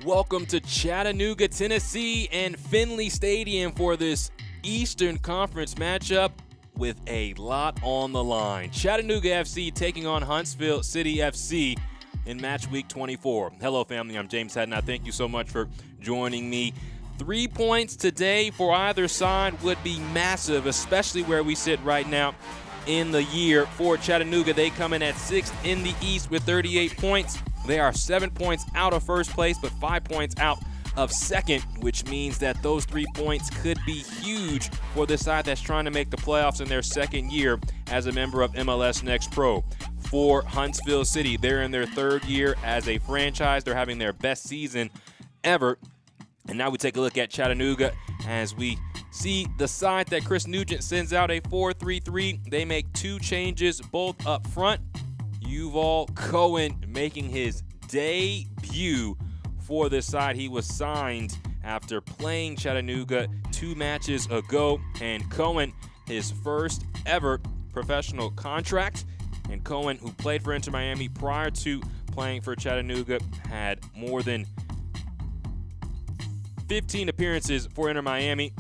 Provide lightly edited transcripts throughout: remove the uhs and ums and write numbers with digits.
Welcome to Chattanooga, Tennessee, and Finley Stadium for this Eastern Conference matchup with a lot on the line. Chattanooga FC taking on Huntsville City FC in match week 24. Hello, family. I'm James Haddon. Thank you so much for joining me. 3 points today for either side would be massive, especially where we sit right now in the year. For Chattanooga, they come in at 6th in the East with 38 points. They are 7 points out of first place, but 5 points out of second, which means that those 3 points could be huge for the side that's trying to make the playoffs in their second year as a member of MLS NEXT Pro. For Huntsville City, they're in their third year as a franchise. They're having their best season ever. And now we take a look at Chattanooga as we see the side that Chris Nugent sends out a 4-3-3. They make 2 changes, both up front. Yuval Cohen making his debut for this side. He was signed after playing Chattanooga 2 matches ago, and Cohen, his first ever professional contract. And Cohen, who played for Inter Miami prior to playing for Chattanooga, had more than 15 appearances for Inter Miami.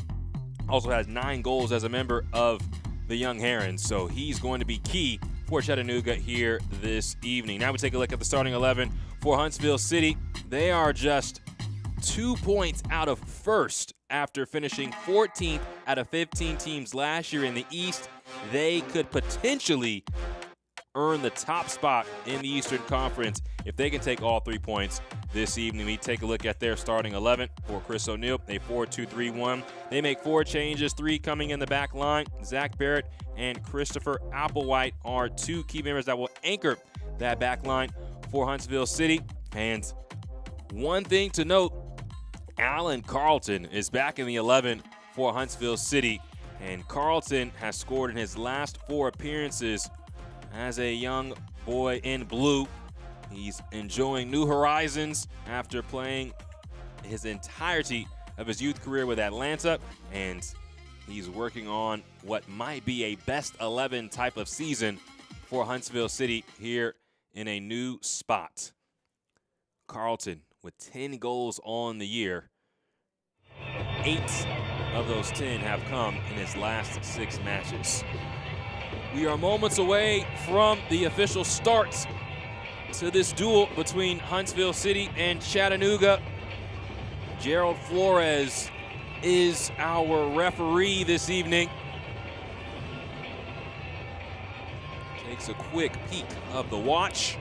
Also has 9 goals as a member of the Young Herons, so he's going to be key for Chattanooga here this evening. Now we take a look at the starting 11 for Huntsville City. They are just 2 points out of first after finishing 14th out of 15 teams last year in the East. They could potentially earn the top spot in the Eastern Conference if they can take all 3 points this evening. We take a look at their starting 11 for Chris O'Neal, a 4-2-3-1. They make 4 changes, 3 coming in the back line. Zach Barrett and Christopher Applewhite are 2 key members that will anchor that back line for Huntsville City. And one thing to note, Alan Carlton is back in the 11 for Huntsville City. And Carlton has scored in his last 4 appearances as a young boy in blue. He's enjoying new horizons after playing his entirety of his youth career with Atlanta, and he's working on what might be a best 11 type of season for Huntsville City here in a new spot. Carlton with 10 goals on the year. 8 of those 10 have come in his last 6 matches. We are moments away from the official start to this duel between Huntsville City and Chattanooga. Gerald Flores is our referee this evening. Takes a quick peek of the watch.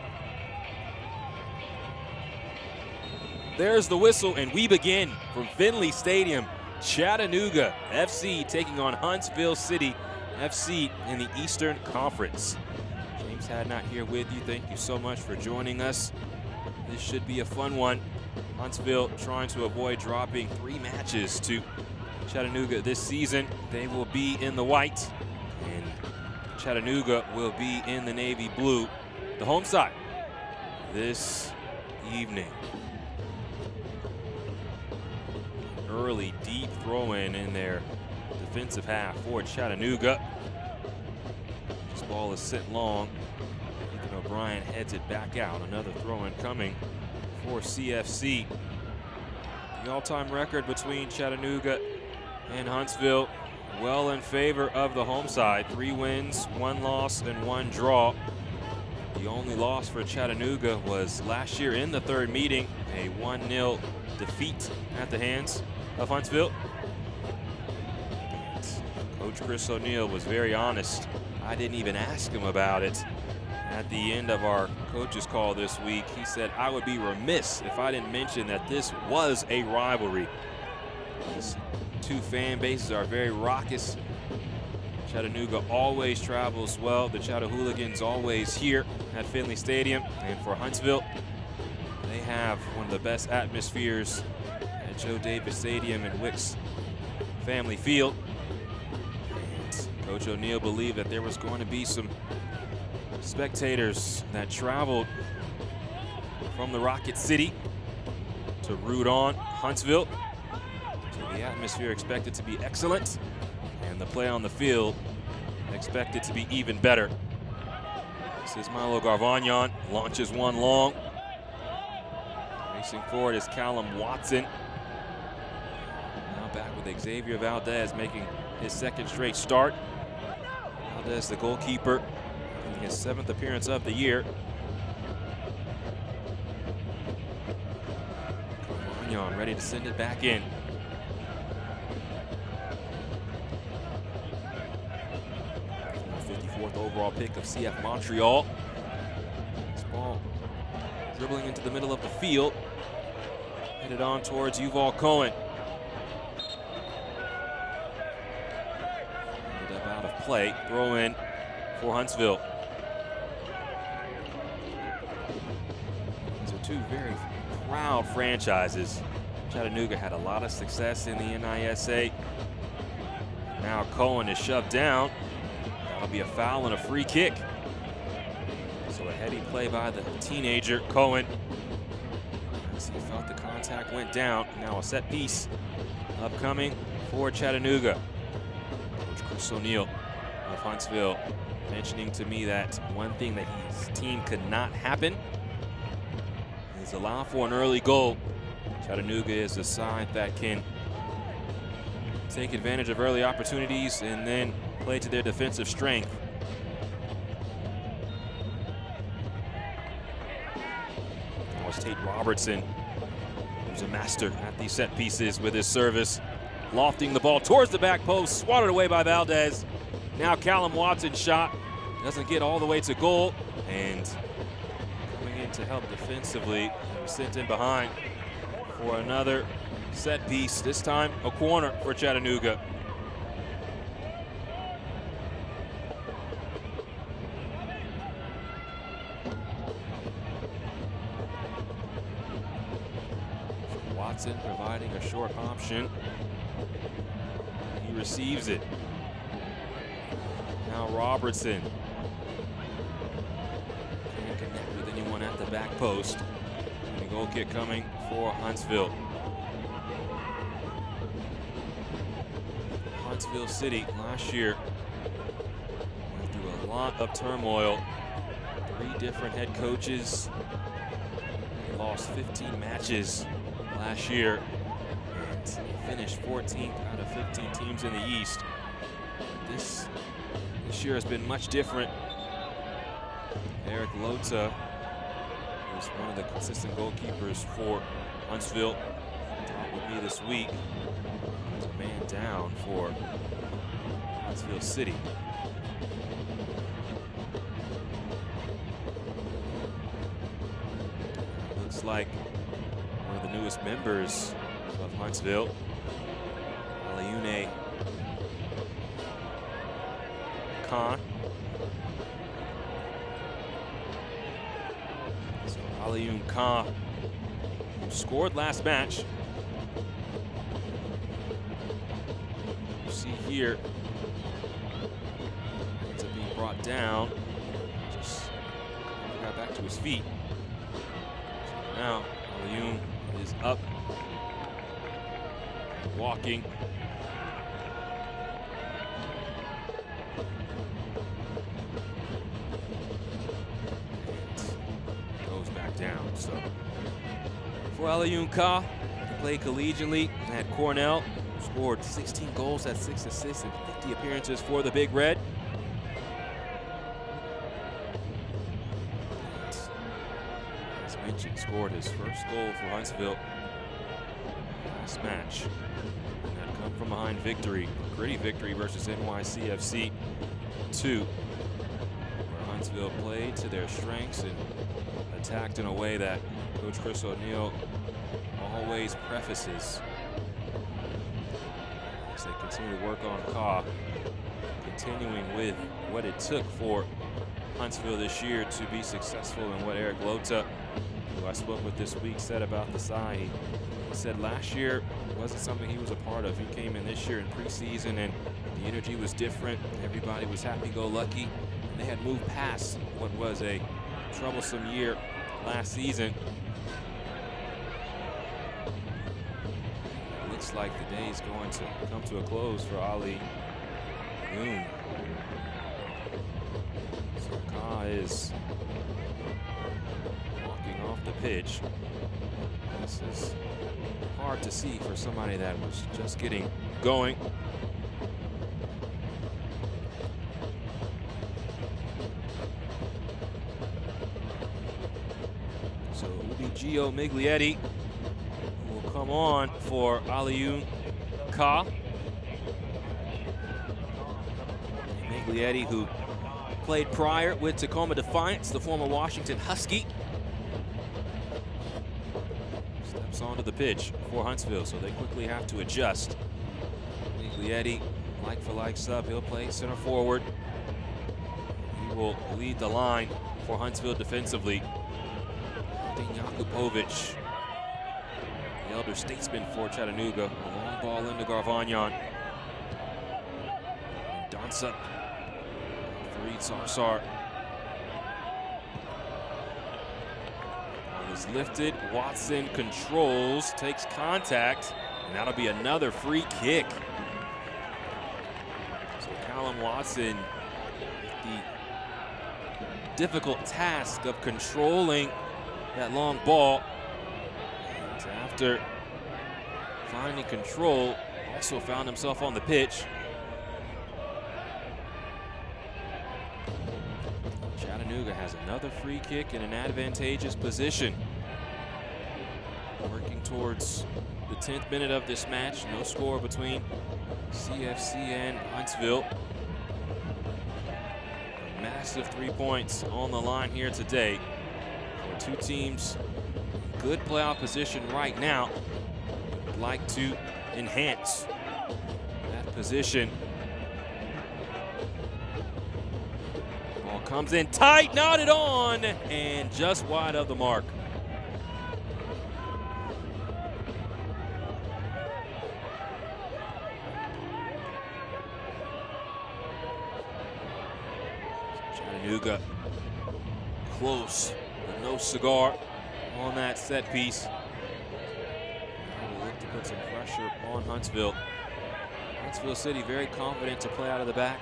There's the whistle, and we begin from Finley Stadium. Chattanooga FC taking on Huntsville City FC in the Eastern Conference. James Haddon here with you. Thank you so much for joining us. This should be a fun one. Huntsville trying to avoid dropping 3 matches to Chattanooga this season. They will be in the white, and Chattanooga will be in the navy blue. The home side this evening. Early deep throw-in in their defensive half for Chattanooga. This ball is sent long. Ethan O'Brien heads it back out. Another throw-in coming for CFC. The all-time record between Chattanooga and Huntsville well in favor of the home side. 3 wins, 1 loss, and 1 draw. The only loss for Chattanooga was last year in the 3rd meeting, a 1-0 defeat at the hands of Huntsville. Coach Chris O'Neal was very honest. I didn't even ask him about it. At the end of our coaches call this week, he said, I would be remiss if I didn't mention that this was a rivalry. These 2 fan bases are very raucous. Chattanooga always travels well. The Chattahooligans always here at Finley Stadium. And for Huntsville, they have one of the best atmospheres at Joe Davis Stadium and Wicks Family Field. And Coach O'Neal believed that there was going to be some spectators that traveled from the Rocket City to root on Huntsville. So the atmosphere expected to be excellent, and the play on the field expected to be even better. This is Milo Garvagnon, launches one long. Racing forward is Callum Watson. Now back with Xavier Valdez making his second straight start. Valdez, the goalkeeper, in his 7th appearance of the year. Garvagnon ready to send it back in. 54th overall pick of CF Montreal. This ball dribbling into the middle of the field. Headed on towards Yuval Cohen. Ended up out of play. Throw in for Huntsville. These are two very proud franchises. Chattanooga had a lot of success in the NISA. Now Cohen is shoved down. That'll be a foul and a free kick. So a heady play by the teenager, Cohen. As he felt the contact went down. Now a set piece upcoming for Chattanooga. Coach Chris O'Neill of Huntsville mentioning to me that one thing that his team could not happen is allow for an early goal. Chattanooga is a side that can take advantage of early opportunities and then play to their defensive strength. That was Tate Robertson, who's a master at these set pieces with his service. Lofting the ball towards the back post, swatted away by Valdez. Now Callum Watson's shot doesn't get all the way to goal, and coming in to help defensively, he was sent in behind for another set piece, this time a corner for Chattanooga. Watson providing a short option. He receives it. Now Robertson can't connect with anyone at the back post. And a goal kick coming for Huntsville. Huntsville City last year went through a lot of turmoil. 3 different head coaches. They lost 15 matches last year and finished 14th out of 15 teams in the East. This year has been much different. Eric Lota was one of the consistent goalkeepers for Huntsville. Talked with me this week. There's a man down for Huntsville City. Looks like one of the newest members of Huntsville, Aliune Khan. So Aliune Khan, who scored last match. You see here, ends up being brought down. Just never got back to his feet. So now Aliune is up, walking. And goes back down. So for Aliune Ka, he played collegiately at Cornell, scored 16 goals, had 6 assists and 50 appearances for the Big Red. As mentioned, scored his first goal for Huntsville last match. And that come from behind victory, a gritty victory versus NYCFC 2, where Huntsville played to their strengths and attacked in a way that Coach Chris O'Neill always prefaces. As they continue to work on Ka, continuing with what it took for Huntsville this year to be successful and what Eric Lota, who I spoke with this week, said about the side. He said last year wasn't something he was a part of. He came in this year in preseason and the energy was different. Everybody was happy-go-lucky, and they had moved past what was a troublesome year last season. It looks like the day is going to come to a close for Ali Boone. So Ka is is walking off the pitch. This is hard to see for somebody that was just getting going. So it will be Gio Miglietti who will come on for Aliun Ka. Miglietti, who played prior with Tacoma Defiance, the former Washington Husky, steps onto the pitch for Huntsville, so they quickly have to adjust. Miglietti, like-for-like sub, he'll play center forward. He will lead the line for Huntsville defensively. Jakupovic, the elder statesman for Chattanooga. A long ball into Garvagnon. And Dansa, Fareed Sarsar. Ball is lifted. Watson controls, takes contact, and that'll be another free kick. So Callum Watson with the difficult task of controlling that long ball, and after finding control, also found himself on the pitch. Chattanooga has another free kick in an advantageous position. Working towards the 10th minute of this match. No score between CFC and Huntsville. A massive 3 points on the line here today. Two teams in good playoff position right now. Would like to enhance that position. Ball comes in tight, knotted on, and just wide of the mark. Chattanooga close. No cigar on that set piece. We'll look to put some pressure on Huntsville. Huntsville City very confident to play out of the back.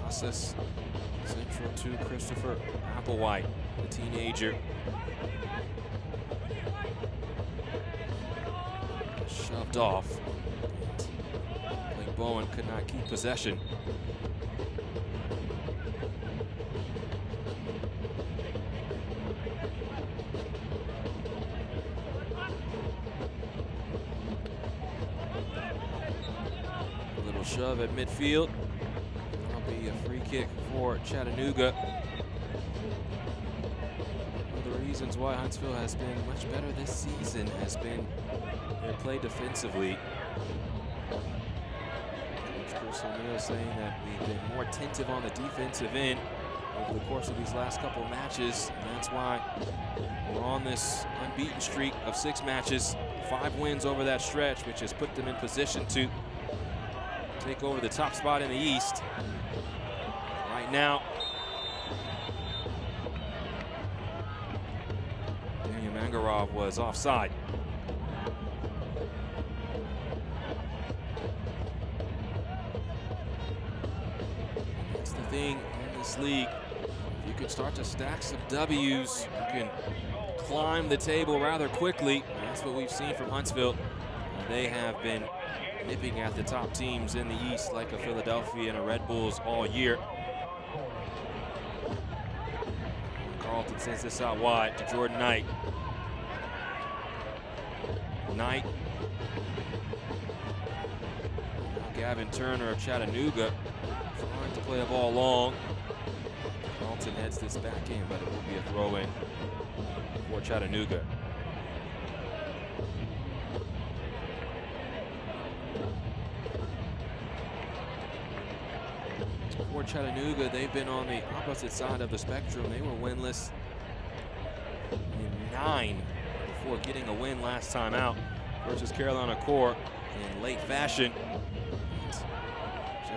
Casas central to Christopher Applewhite, the teenager. Shoved off. Blake Bowen could not keep possession. A little shove at midfield. That'll be a free kick for Chattanooga. One of the reasons why Huntsville has been much better this season has been their play defensively. Coach Chris O'Neill saying that we've been more attentive on the defensive end over the course of these last couple of matches, and that's why we're on this unbeaten streak of 6 matches, 5 wins over that stretch, which has put them in position to take over the top spot in the East. Right now, Daniel Mangarov was offside. That's the thing in this league. If you can start to stack some W's, you can climb the table rather quickly. That's what we've seen from Huntsville. They have been nipping at the top teams in the East, like a Philadelphia and a Red Bulls all year. Carlton sends this out wide to Jordan Knight. Knight. Gavin Turner of Chattanooga trying to play a ball long. Carlton heads this back in, but it will be a throw-in for Chattanooga. For Chattanooga, they've been on the opposite side of the spectrum. They were winless in 9 before getting a win last time out versus Carolina Core in late fashion.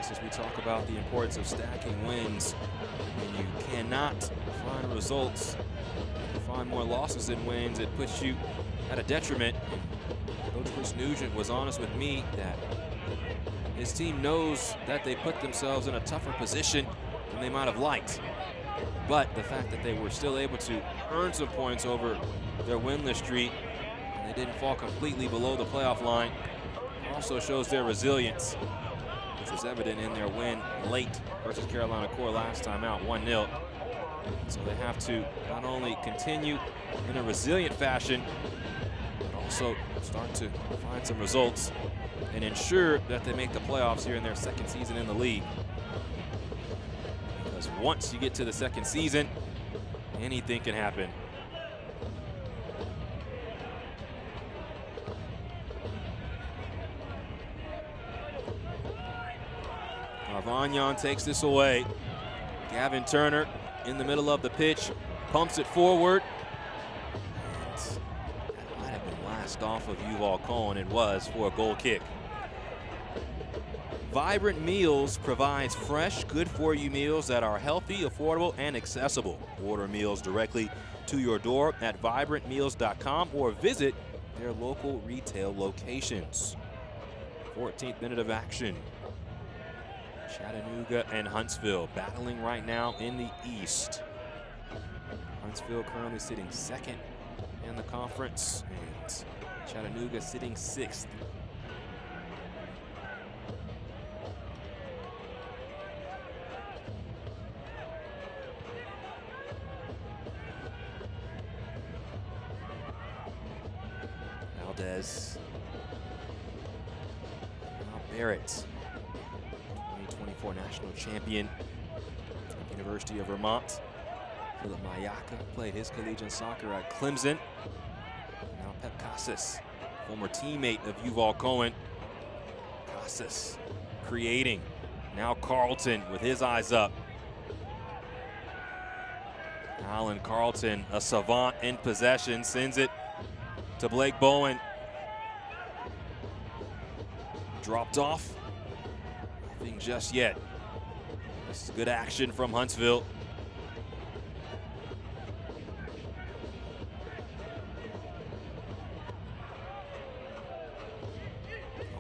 Just as we talk about the importance of stacking wins, when you cannot find results, find more losses than wins, it puts you at a detriment. Coach Chris Nugent was honest with me that his team knows that they put themselves in a tougher position than they might have liked. But the fact that they were still able to earn some points over their winless streak, and they didn't fall completely below the playoff line, also shows their resilience, which was evident in their win late versus Carolina Core last time out, 1-0. So they have to not only continue in a resilient fashion, but also start to find some results and ensure that they make the playoffs here in their second season in the league. Because once you get to the second season, anything can happen. Arvagnon takes this away. Gavin Turner in the middle of the pitch, pumps it forward. And that might have been last off of Yuval Cohen. It was for a goal kick. Vibrant Meals provides fresh, good-for-you meals that are healthy, affordable, and accessible. Order meals directly to your door at vibrantmeals.com or visit their local retail locations. 14th minute of action. Chattanooga and Huntsville battling right now in the East. Huntsville currently sitting second in the conference, and Chattanooga sitting sixth. Valdez. Now Barrett. 2024 national champion, University of Vermont. Philip Mayaka played his collegiate soccer at Clemson. Now Pep Casas, former teammate of Yuval Cohen. Casas creating. Now Carlton with his eyes up. Alan Carlton, a savant in possession, sends it to Blake Bowen. Dropped off. Nothing just yet. This is good action from Huntsville.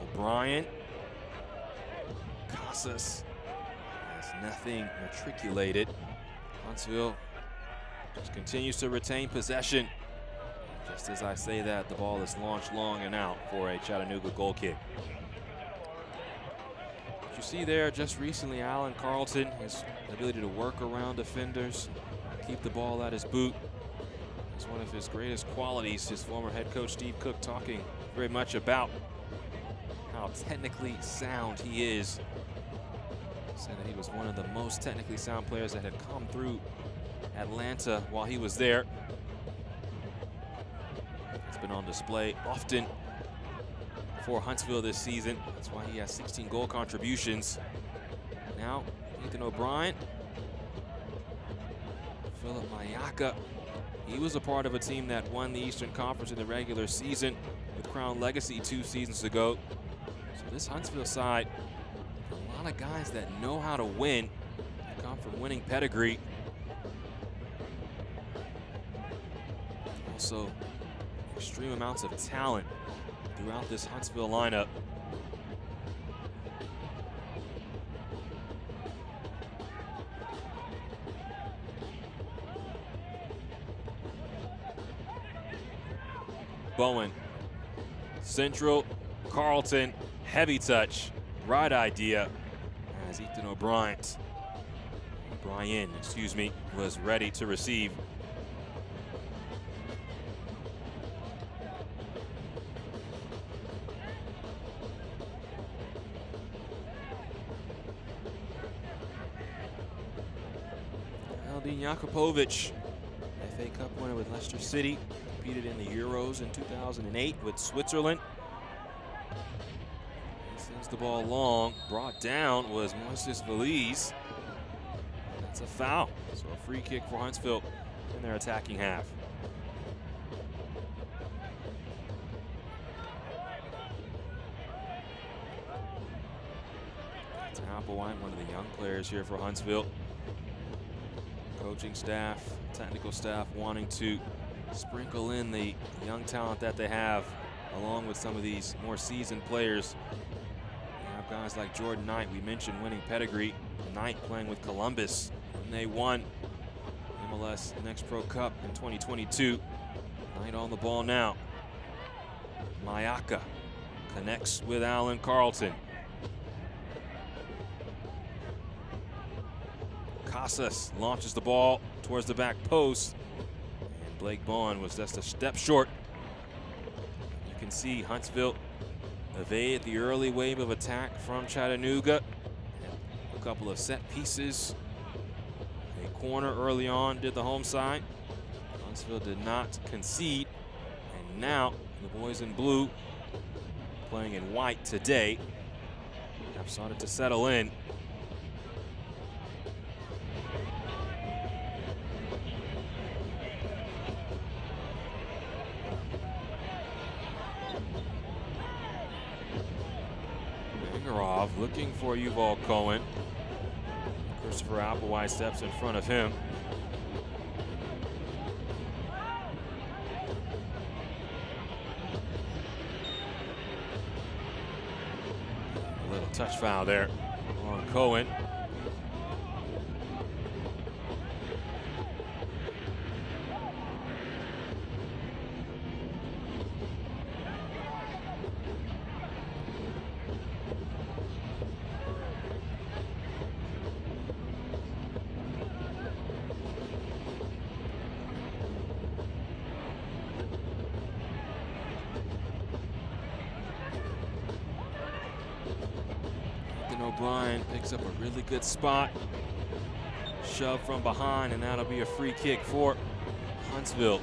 O'Brien. Casas has nothing matriculated. Huntsville just continues to retain possession. Just as I say that, the ball is launched long and out for a Chattanooga goal kick. You see there just recently, Alan Carlton, his ability to work around defenders, keep the ball at his boot, is one of his greatest qualities. His former head coach Steve Cook talking very much about how technically sound he is. Said that he was one of the most technically sound players that had come through Atlanta while he was there. It's been on display often for Huntsville this season. That's why he has 16 goal contributions. Now, Ethan O'Brien. Philip Mayaka. He was a part of a team that won the Eastern Conference in the regular season with Crown Legacy 2 seasons ago. So this Huntsville side, a lot of guys that know how to win, come from winning pedigree. Also, extreme amounts of talent throughout this Huntsville lineup. Bowen, central, Carlton, heavy touch, right idea, as Ethan O'Brien, was ready to receive. Jakupovic, FA Cup winner with Leicester City, competed in the Euros in 2008 with Switzerland. He sends the ball long. Brought down was Moises Veliz. That's a foul. So a free kick for Huntsville in their attacking half. Now Applewhite, one of the young players here for Huntsville. Coaching staff, technical staff wanting to sprinkle in the young talent that they have, along with some of these more seasoned players. You have guys like Jordan Knight, we mentioned winning pedigree. Knight playing with Columbus when they won MLS NEXT Pro Cup in 2022. Knight on the ball now. Mayaka connects with Alan Carlton. Casas launches the ball towards the back post. And Blake Bowen was just a step short. You can see Huntsville evade the early wave of attack from Chattanooga. A couple of set pieces. A corner early on did the home side. Huntsville did not concede. And now the boys in blue, playing in white today, have started to settle in. Looking for Yuval Cohen. Christopher Applewhite steps in front of him. A little touch foul there on Cohen. O'Brien picks up a really good spot. Shove from behind, and that'll be a free kick for Huntsville.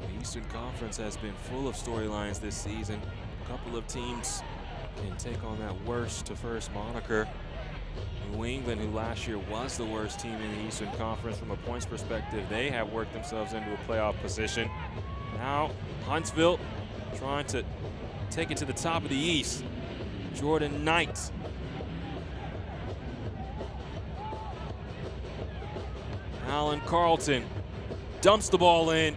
The Eastern Conference has been full of storylines this season. A couple of teams can take on that worst to first moniker. New England, who last year was the worst team in the Eastern Conference from a points perspective, they have worked themselves into a playoff position. Now Huntsville trying to take it to the top of the East. Jordan Knight. Alan Carlton dumps the ball in.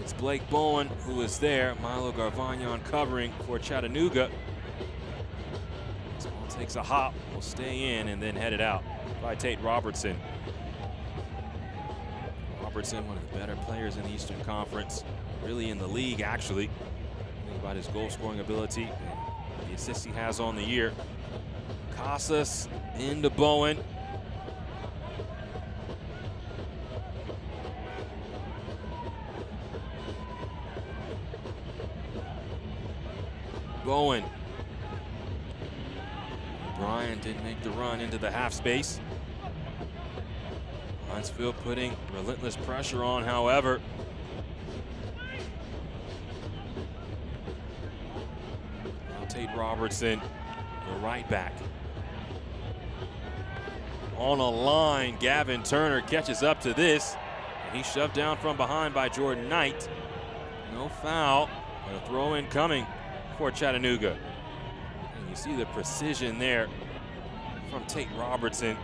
It's Blake Bowen who is there. Milo Garvagnon covering for Chattanooga. Takes a hop, will stay in, and then headed out by Tate Robertson. Robertson, one of the better players in the Eastern Conference, really in the league, actually. Think about his goal-scoring ability and the assists he has on the year. Casas into Bowen. Bowen. Bryan didn't make the run into the half space. Huntsville putting relentless pressure on, however. Now Tate Robertson, the right back. On a line, Gavin Turner catches up to this. And he's shoved down from behind by Jordan Knight. No foul, but a throw in coming for Chattanooga. You see the precision there from Tate Robertson.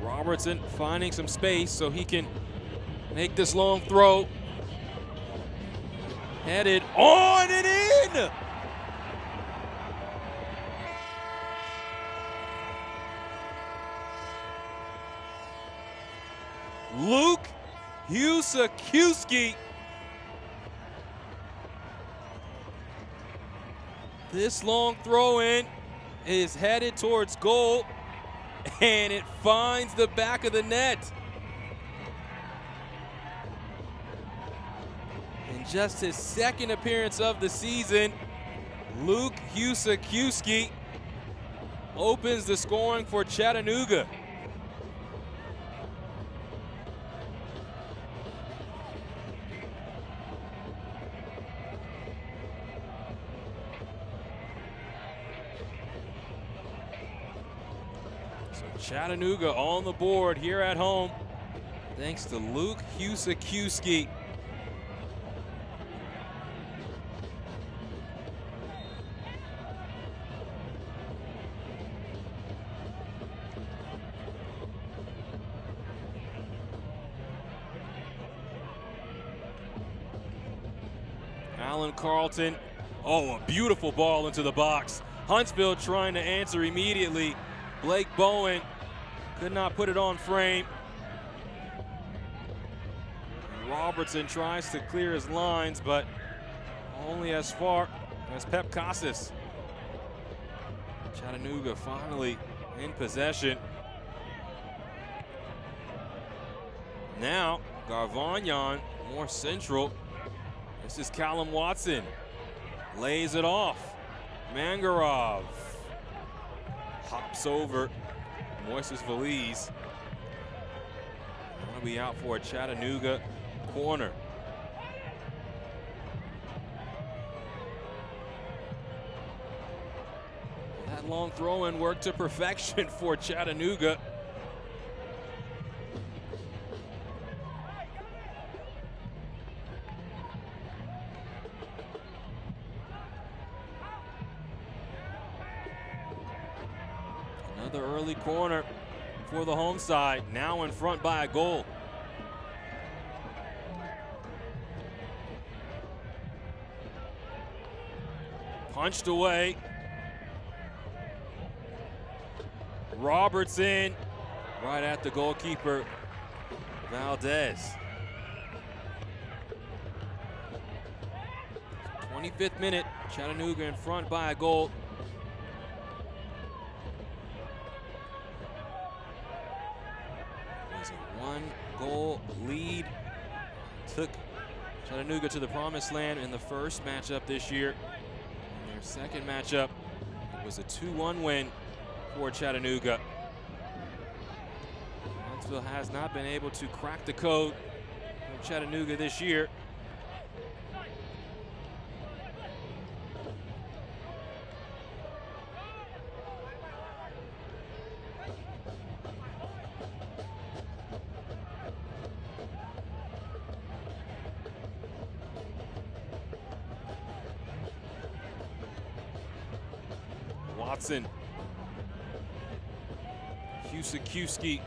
Robertson finding some space so he can make this long throw. Headed on and in! Luke Husakiewski. This long throw in is headed towards goal, and it finds the back of the net. just his second appearance of the season, Luke Husakiewski opens the scoring for Chattanooga. So Chattanooga on the board here at home, thanks to Luke Husakiewski. Alan Carlton, oh, a beautiful ball into the box. Huntsville trying to answer immediately. Blake Bowen could not put it on frame. Robertson tries to clear his lines, but only as far as Pep Casas. Chattanooga finally in possession. Now, Garvagnon more central. This is Callum Watson. Lays it off. Mangarov hops over Moises Feliz. That'll be out for a Chattanooga corner. That long throw-in worked to perfection for Chattanooga. Another early corner for the home side, now in front by a goal. Punched away. Robertson right at the goalkeeper, Valdez. 25th minute, Chattanooga in front by a goal. It was a one-goal lead. Took Chattanooga to the promised land in the first matchup this year. In their second matchup, it was a 2-1 win for Chattanooga. Huntsville has not been able to crack the code of Chattanooga this year. Watson. Husakiewski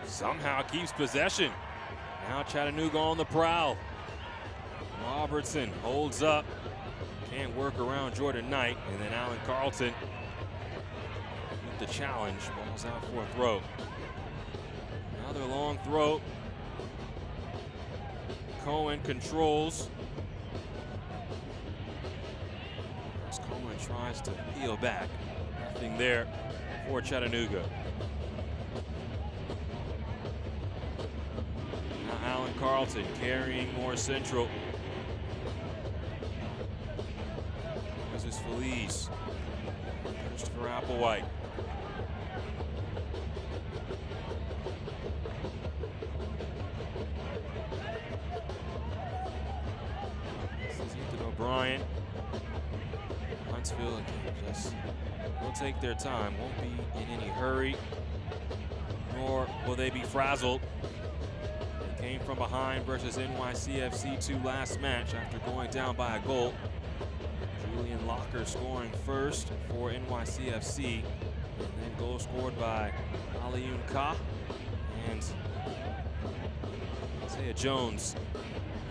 somehow keeps possession. Now Chattanooga on the prowl. Robertson holds up. Can't work around Jordan Knight. And then Alan Carlton with the challenge. Ball's out for a throw. Another long throw. Cohen controls. Cohen tries to peel back. Nothing there for Chattanooga. Now Alan Carlton carrying more central. This is Feliz. Christopher Applewhite. This is Ethan O'Brien. Huntsville again just will take their time, won't be in any hurry, nor will they be frazzled. They came from behind versus NYCFC2 last match after going down by a goal. Julian Locker scoring first for NYCFC, and then goal scored by Aliun Ka and Isaiah Jones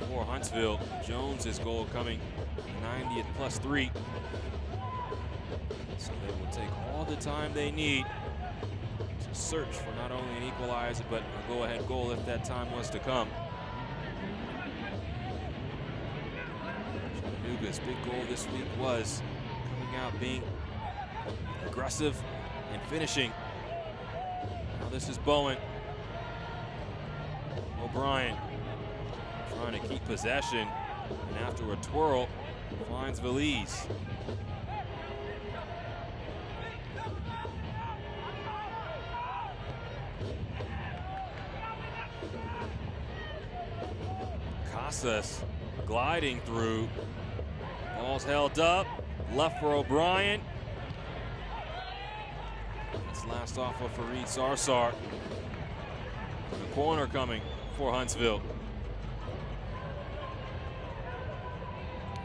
for Huntsville. Jones's goal coming 90th +3. So they will take all the time they need to search for not only an equalizer, but a go-ahead goal if that time was to come. Chattanooga's big goal this week was coming out being aggressive and finishing. Now this is Bowen. O'Brien trying to keep possession, and after a twirl, finds Valise. Casas gliding through. Ball's held up. Left for O'Brien. It's last off of Fareed Sarsar. The corner coming for Huntsville.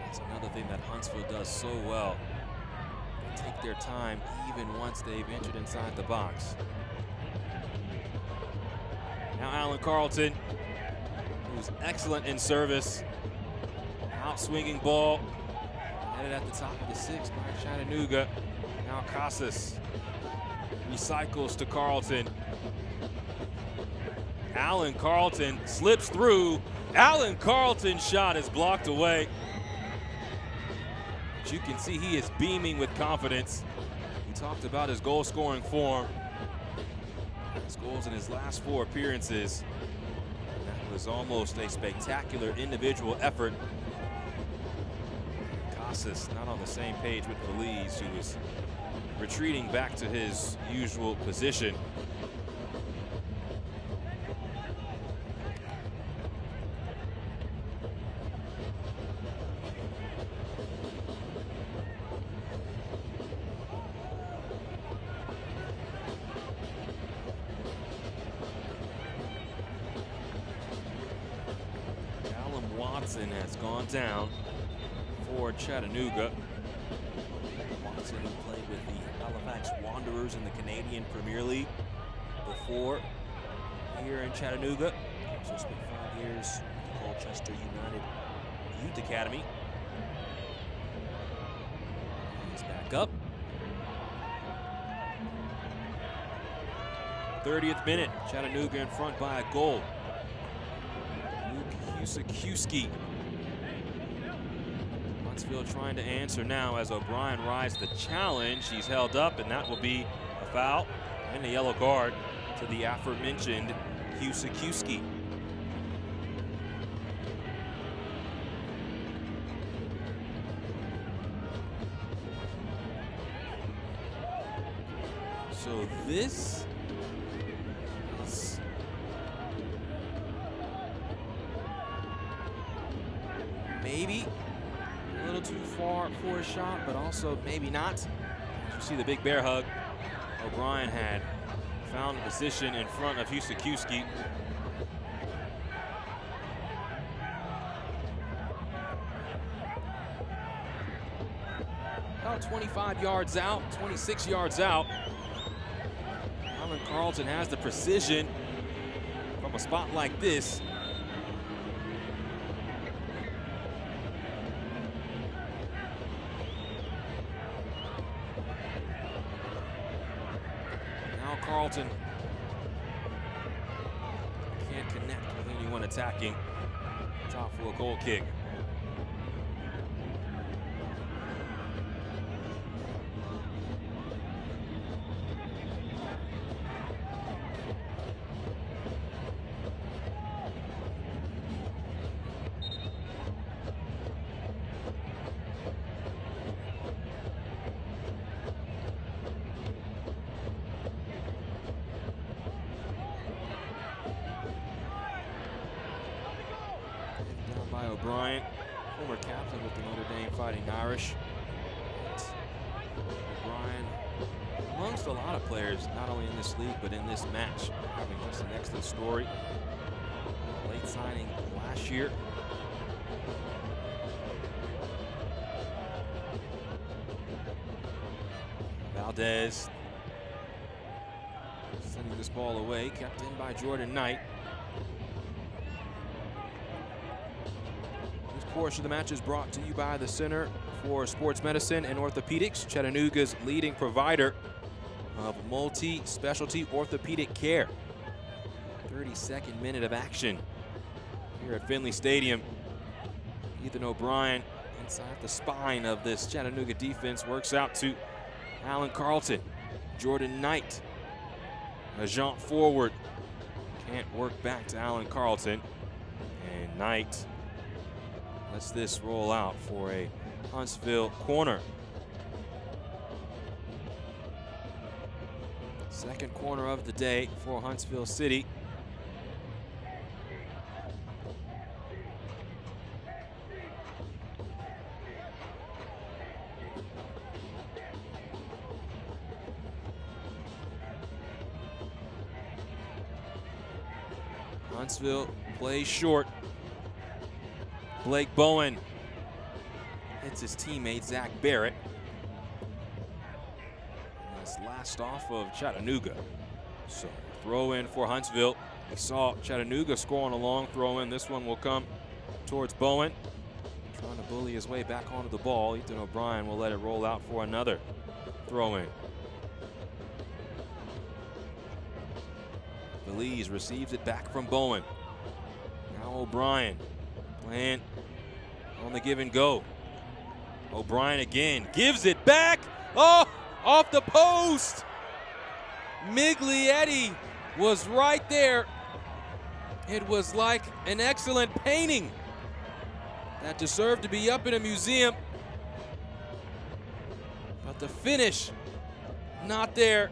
That's another thing that Huntsville does so well. They take their time even once they've entered inside the box. Now Alan Carlton, who's excellent in service. Out-swinging ball. Headed at the top of the 6 by Chattanooga. Now Casas recycles to Carlton. Alan Carlton slips through. Alan Carlton's shot is blocked away. But you can see he is beaming with confidence. We talked about his goal-scoring form. His goals in his last 4 appearances. And that was almost a spectacular individual effort. Casas not on the same page with Valise, who is retreating back to his usual position. Callum Watson has gone down for Chattanooga. Watson, who played with the Halifax Wanderers in the Canadian Premier League before here in Chattanooga. Also spent 5 years with Colchester United Youth Academy. He's back up. 30th minute, Chattanooga in front by a goal. Luke Husakiewski. Huntsville trying to answer now as O'Brien rides the challenge. He's held up, and that will be a foul and a yellow card to the aforementioned Husakiewski. So this is maybe a little too far for a shot, but also maybe not. As you see the big bear hug, O'Brien had found a position in front of Husakiewski. About 25 yards out, 26 yards out. Alan Carlton has the precision from a spot like this. Now Carlton can't connect with anyone attacking. Top for a goal kick. By O'Brien, former captain with the Notre Dame Fighting Irish. O'Brien, amongst a lot of players, not only in this league, but in this match, having just an excellent story. Late signing last year. Valdez sending this ball away, kept in by Jordan Knight. Portion of the match is brought to you by the Center for Sports Medicine and Orthopedics, Chattanooga's leading provider of multi-specialty orthopedic care. 32nd minute of action here at Finley Stadium. Ethan O'Brien inside the spine of this Chattanooga defense works out to Alan Carlton. Jordan Knight, a jaunt forward, can't work back to Alan Carlton. And Knight lets this roll out for a Huntsville corner. Second corner of the day for Huntsville City. Huntsville plays short. Blake Bowen hits his teammate Zach Barrett. And that's last off of Chattanooga. So throw in for Huntsville. We saw Chattanooga score on a long throw in. This one will come towards Bowen. Trying to bully his way back onto the ball. Ethan O'Brien will let it roll out for another throw in. Belize receives it back from Bowen. Now O'Brien playing on the give and go. O'Brien again gives it back. Oh, off the post. Miglietti was right there. It was like an excellent painting that deserved to be up in a museum. But the finish, not there,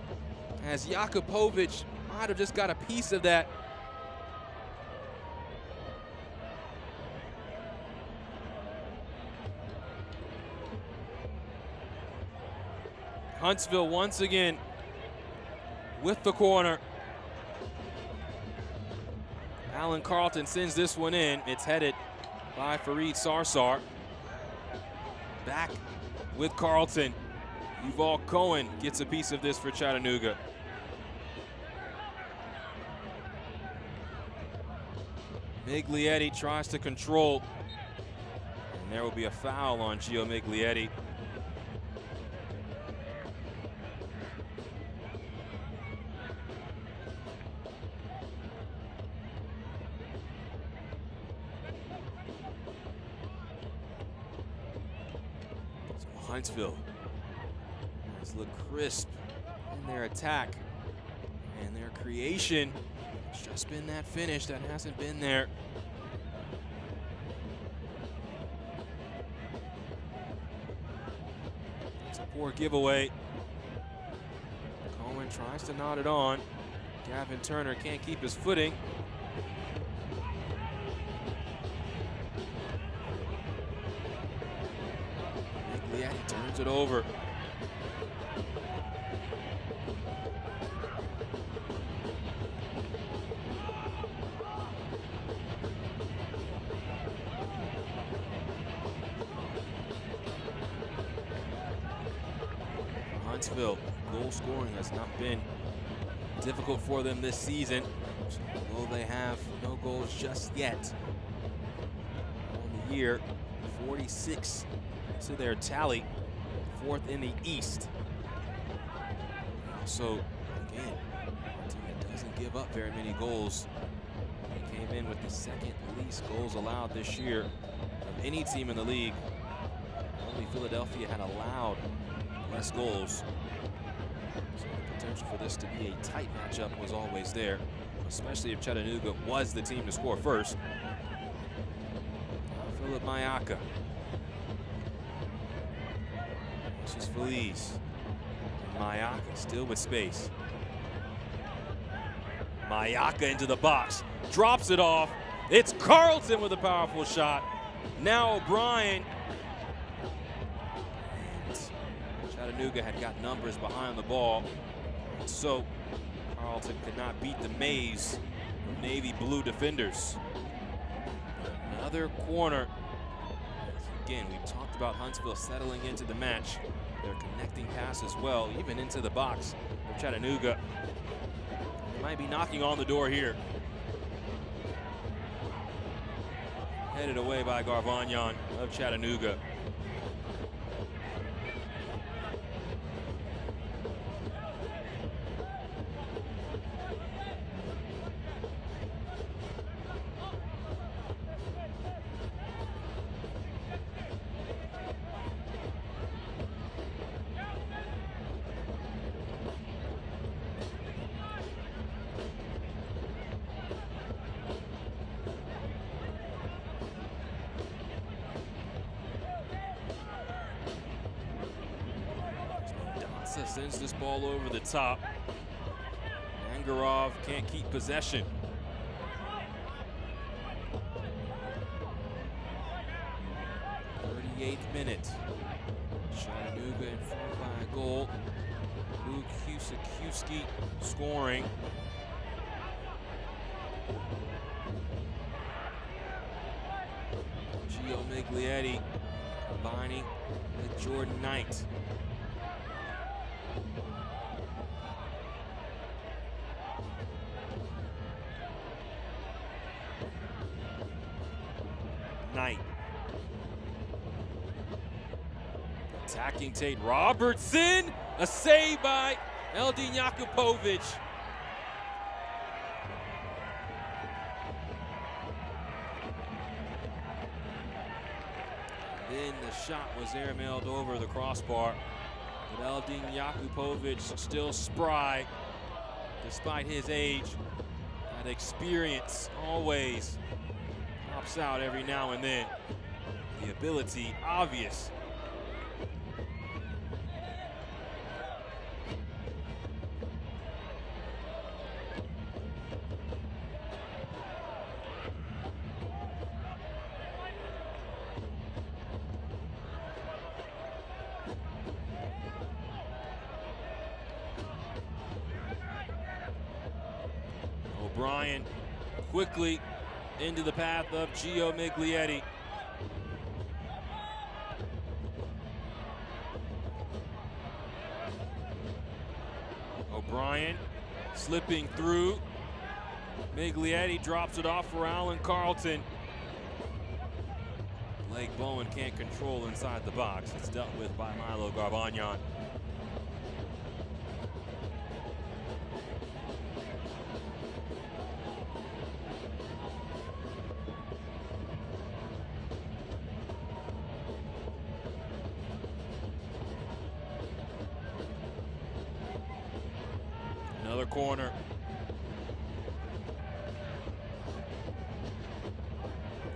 as Jakupovic might have just got a piece of that. Huntsville once again with the corner. Alan Carlton sends this one in. It's headed by Fareed Sarsar. Back with Carlton. Yuval Cohen gets a piece of this for Chattanooga. Miglietti tries to control. And there will be a foul on Gio Miglietti. So Huntsville has looked crisp in their attack and their creation. It's just been that finish that hasn't been there. It's a poor giveaway. Cohen tries to knot it on. Gavin Turner can't keep his footing. Miglietti turns it over. Huntsville, goal scoring has not been difficult for them this season. Although they have no goals just yet on the year, 46 to their tally, fourth in the East. So again, a team that doesn't give up very many goals. They came in with the second least goals allowed this year of any team in the league. Only Philadelphia had allowed less goals. So the potential for this to be a tight matchup was always there, especially if Chattanooga was the team to score first. Philip Mayaka. This is Feliz. Mayaka still with space. Mayaka into the box, drops it off. It's Carlton with a powerful shot. Now O'Brien. Chattanooga had got numbers behind the ball, so Carlton could not beat the maze of navy blue defenders. Another corner. Again, we've talked about Huntsville settling into the match. They're connecting passes well, even into the box for Chattanooga. They might be knocking on the door here. Headed away by Garvagnon of Chattanooga. Sends this ball over the top. Angarov can't keep possession. Minute. Chattanooga in front by a goal. Luke Husakiewski scoring. Gio Miglietti combining with Jordan Knight. Knight. Attacking Tate Robertson. A save by Eldin Jakupovic. Then the shot was airmailed over the crossbar. But Eldin Jakupovic still spry despite his age. That experience always pops out every now and then. The ability obvious. O'Brien quickly into the path of Gio Miglietti. O'Brien slipping through. Miglietti drops it off for Alan Carlton. Blake Bowen can't control inside the box. It's dealt with by Milo Garbagnan. Another corner.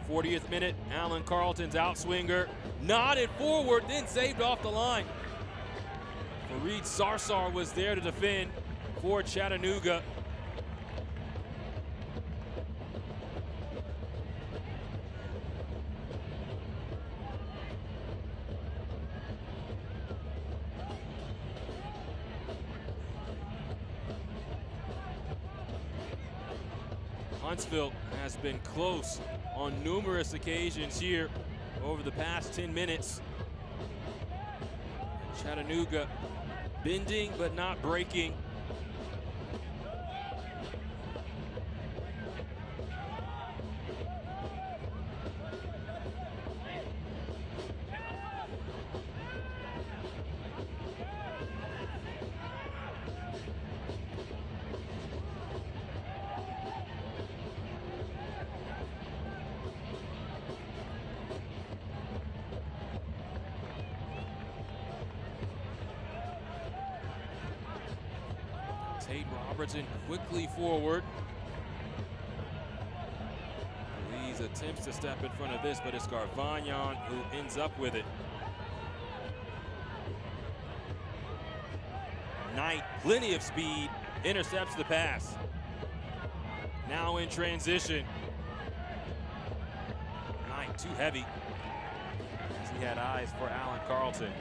'40th minute, Alan Carlton's outswinger. Nodded forward, then saved off the line. Fareed Sarsar was there to defend for Chattanooga. Huntsville has been close on numerous occasions here over the past 10 minutes. Chattanooga bending but not breaking. Tate Robertson quickly forward. Lees attempts to step in front of this, but it's Garbagnan who ends up with it. Knight, plenty of speed, intercepts the pass. Now in transition. Knight too heavy, as he had eyes for Alan Carlton.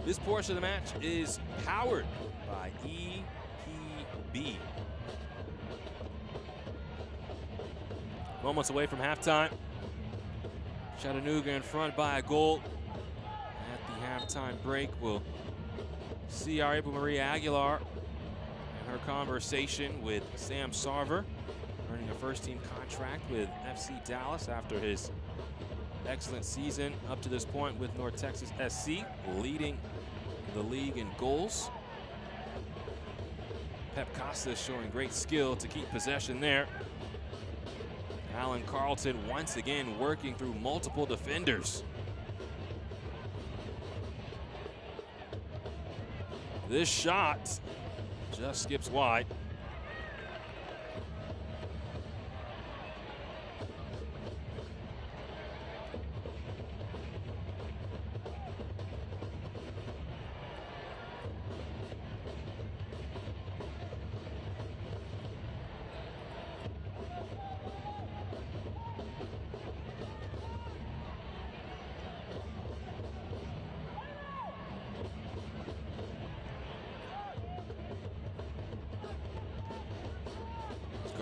This portion of the match is powered by EPB. Moments away from halftime. Chattanooga in front by a goal. At the halftime break, we'll see our April Marie Aguilar and her conversation with Sam Sarver, earning a first-team contract with FC Dallas after his excellent season up to this point with North Texas SC, leading the league in goals. Pep Costas showing great skill to keep possession there. Alan Carlton once again working through multiple defenders. This shot just skips wide.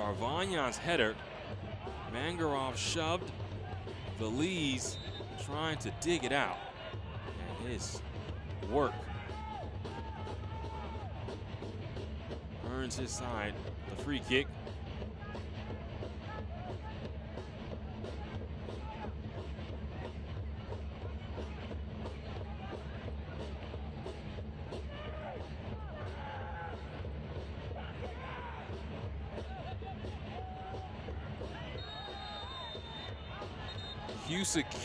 Arvanyan's header. Mangarov shoved. Veliz trying to dig it out. And his work earns his side the free kick.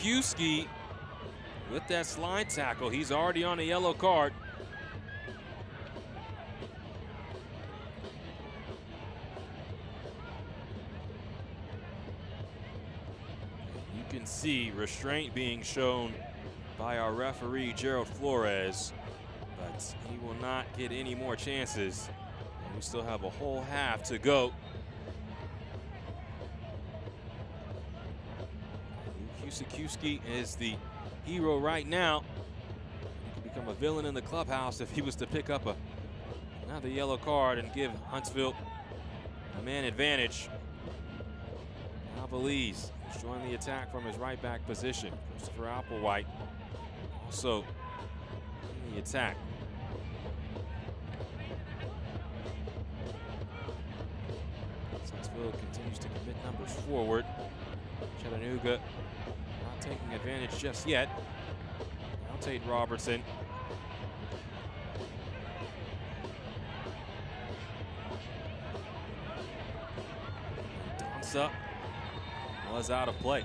Kuski with that slide tackle. He's already on a yellow card. You can see restraint being shown by our referee, Gerald Flores, but he will not get any more chances. We still have a whole half to go. Kuski is the hero right now. He could become a villain in the clubhouse if he was to pick up another yellow card and give Huntsville a man advantage. Now Veliz is joining the attack from his right back position. Christopher Applewhite also in the attack. Huntsville continues to commit numbers forward. Chattanooga not taking advantage just yet. Now Tate Robertson. Danza was out of play.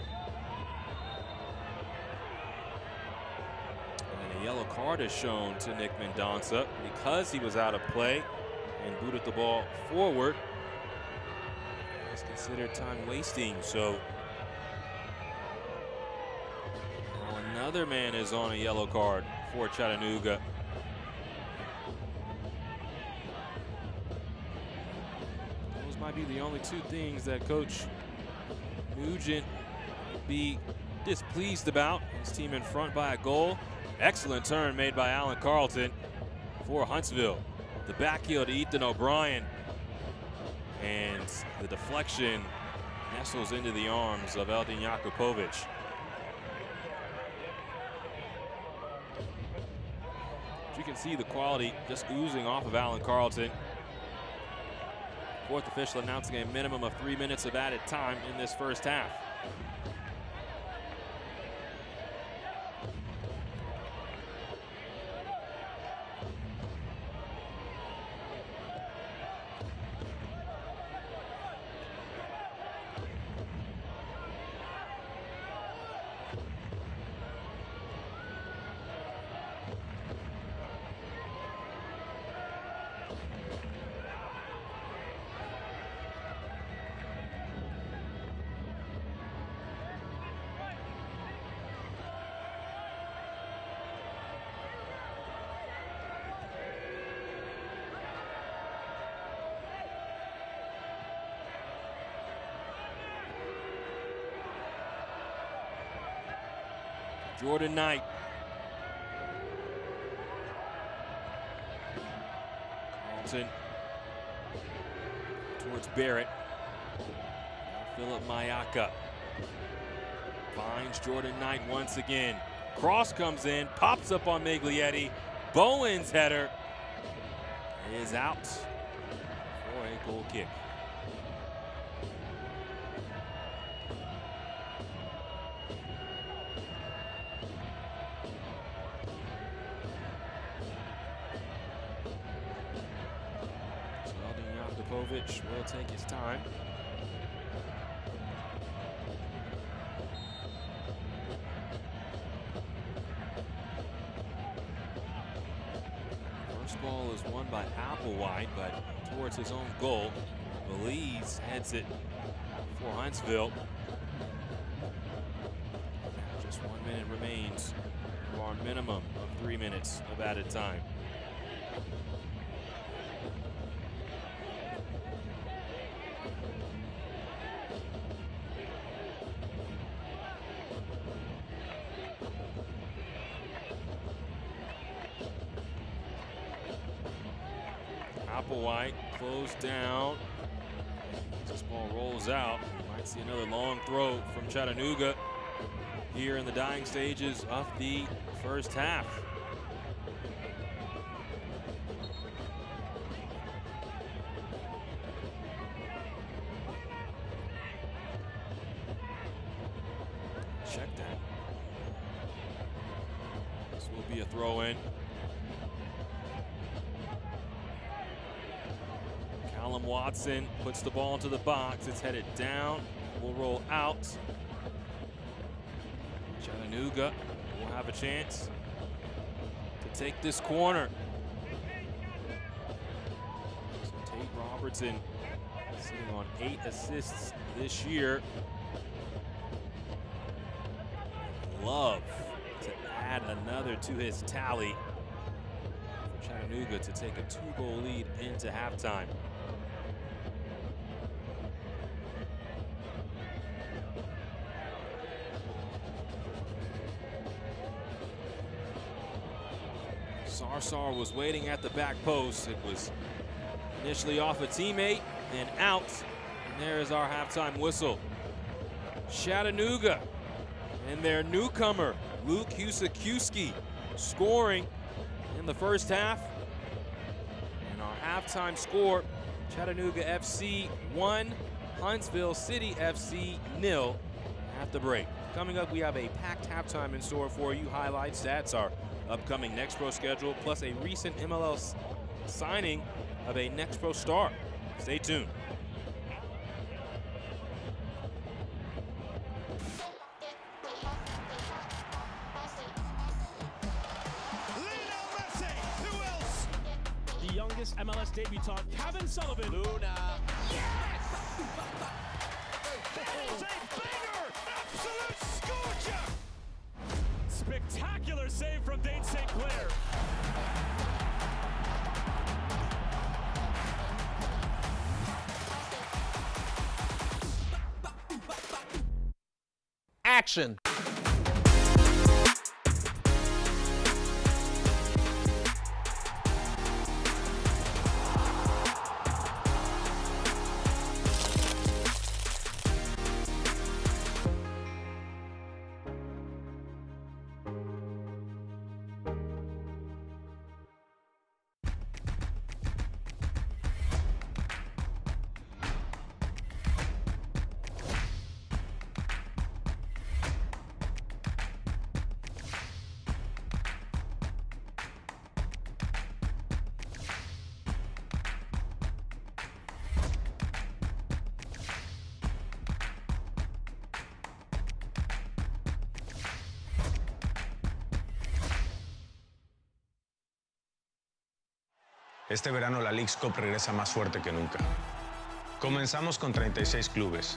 And a yellow card is shown to Nick Mendonça because he was out of play and booted the ball forward. It's considered time wasting, so now another man is on a yellow card for Chattanooga. Those might be the only two things that Coach Nugent would be displeased about. His team in front by a goal. Excellent turn made by Alan Carlton for Huntsville. The back heel to Ethan O'Brien. And the deflection nestles into the arms of Eldin Jakupovic. You can see the quality just oozing off of Alan Carlton. Fourth official announcing a minimum of 3 minutes of added time in this first half. Jordan Knight. Carlton towards Barrett. Now Philip Mayaka finds Jordan Knight once again. Cross comes in, pops up on Miglietti. Bowen's header is out for a goal kick. Will take his time. First ball is won by Applewhite, but towards his own goal. Veliz heads it for Huntsville. Just 1 minute remains for our minimum of 3 minutes of added time. Applewhite closed down. This ball rolls out. We might see another long throw from Chattanooga here in the dying stages of the first half. Check that. This will be a throw in. Callum Watson puts the ball into the box. It's headed down. Will roll out. Chattanooga will have a chance to take this corner. So Tate Robertson sitting on 8 assists this year. Love to add another to his tally for Chattanooga to take a 2-goal lead into halftime. Sarsar was waiting at the back post. It was initially off a teammate and out. And there's our halftime whistle. Chattanooga and their newcomer, Luke Husakiewski, scoring in the first half. And our halftime score, Chattanooga FC 1, Huntsville City FC 0 at the break. Coming up, we have a packed halftime in store for you. Highlight stats, our upcoming Next Pro schedule, plus a recent MLS signing of a Next Pro star. Stay tuned. The youngest MLS debutant, Kevin Sullivan. Luna. Yes! It's a banger! Absolute scorcher! Spectacular save from Dane St. Clair. Action. Este verano la Leagues Cup regresa más fuerte que nunca. Comenzamos con 36 clubes.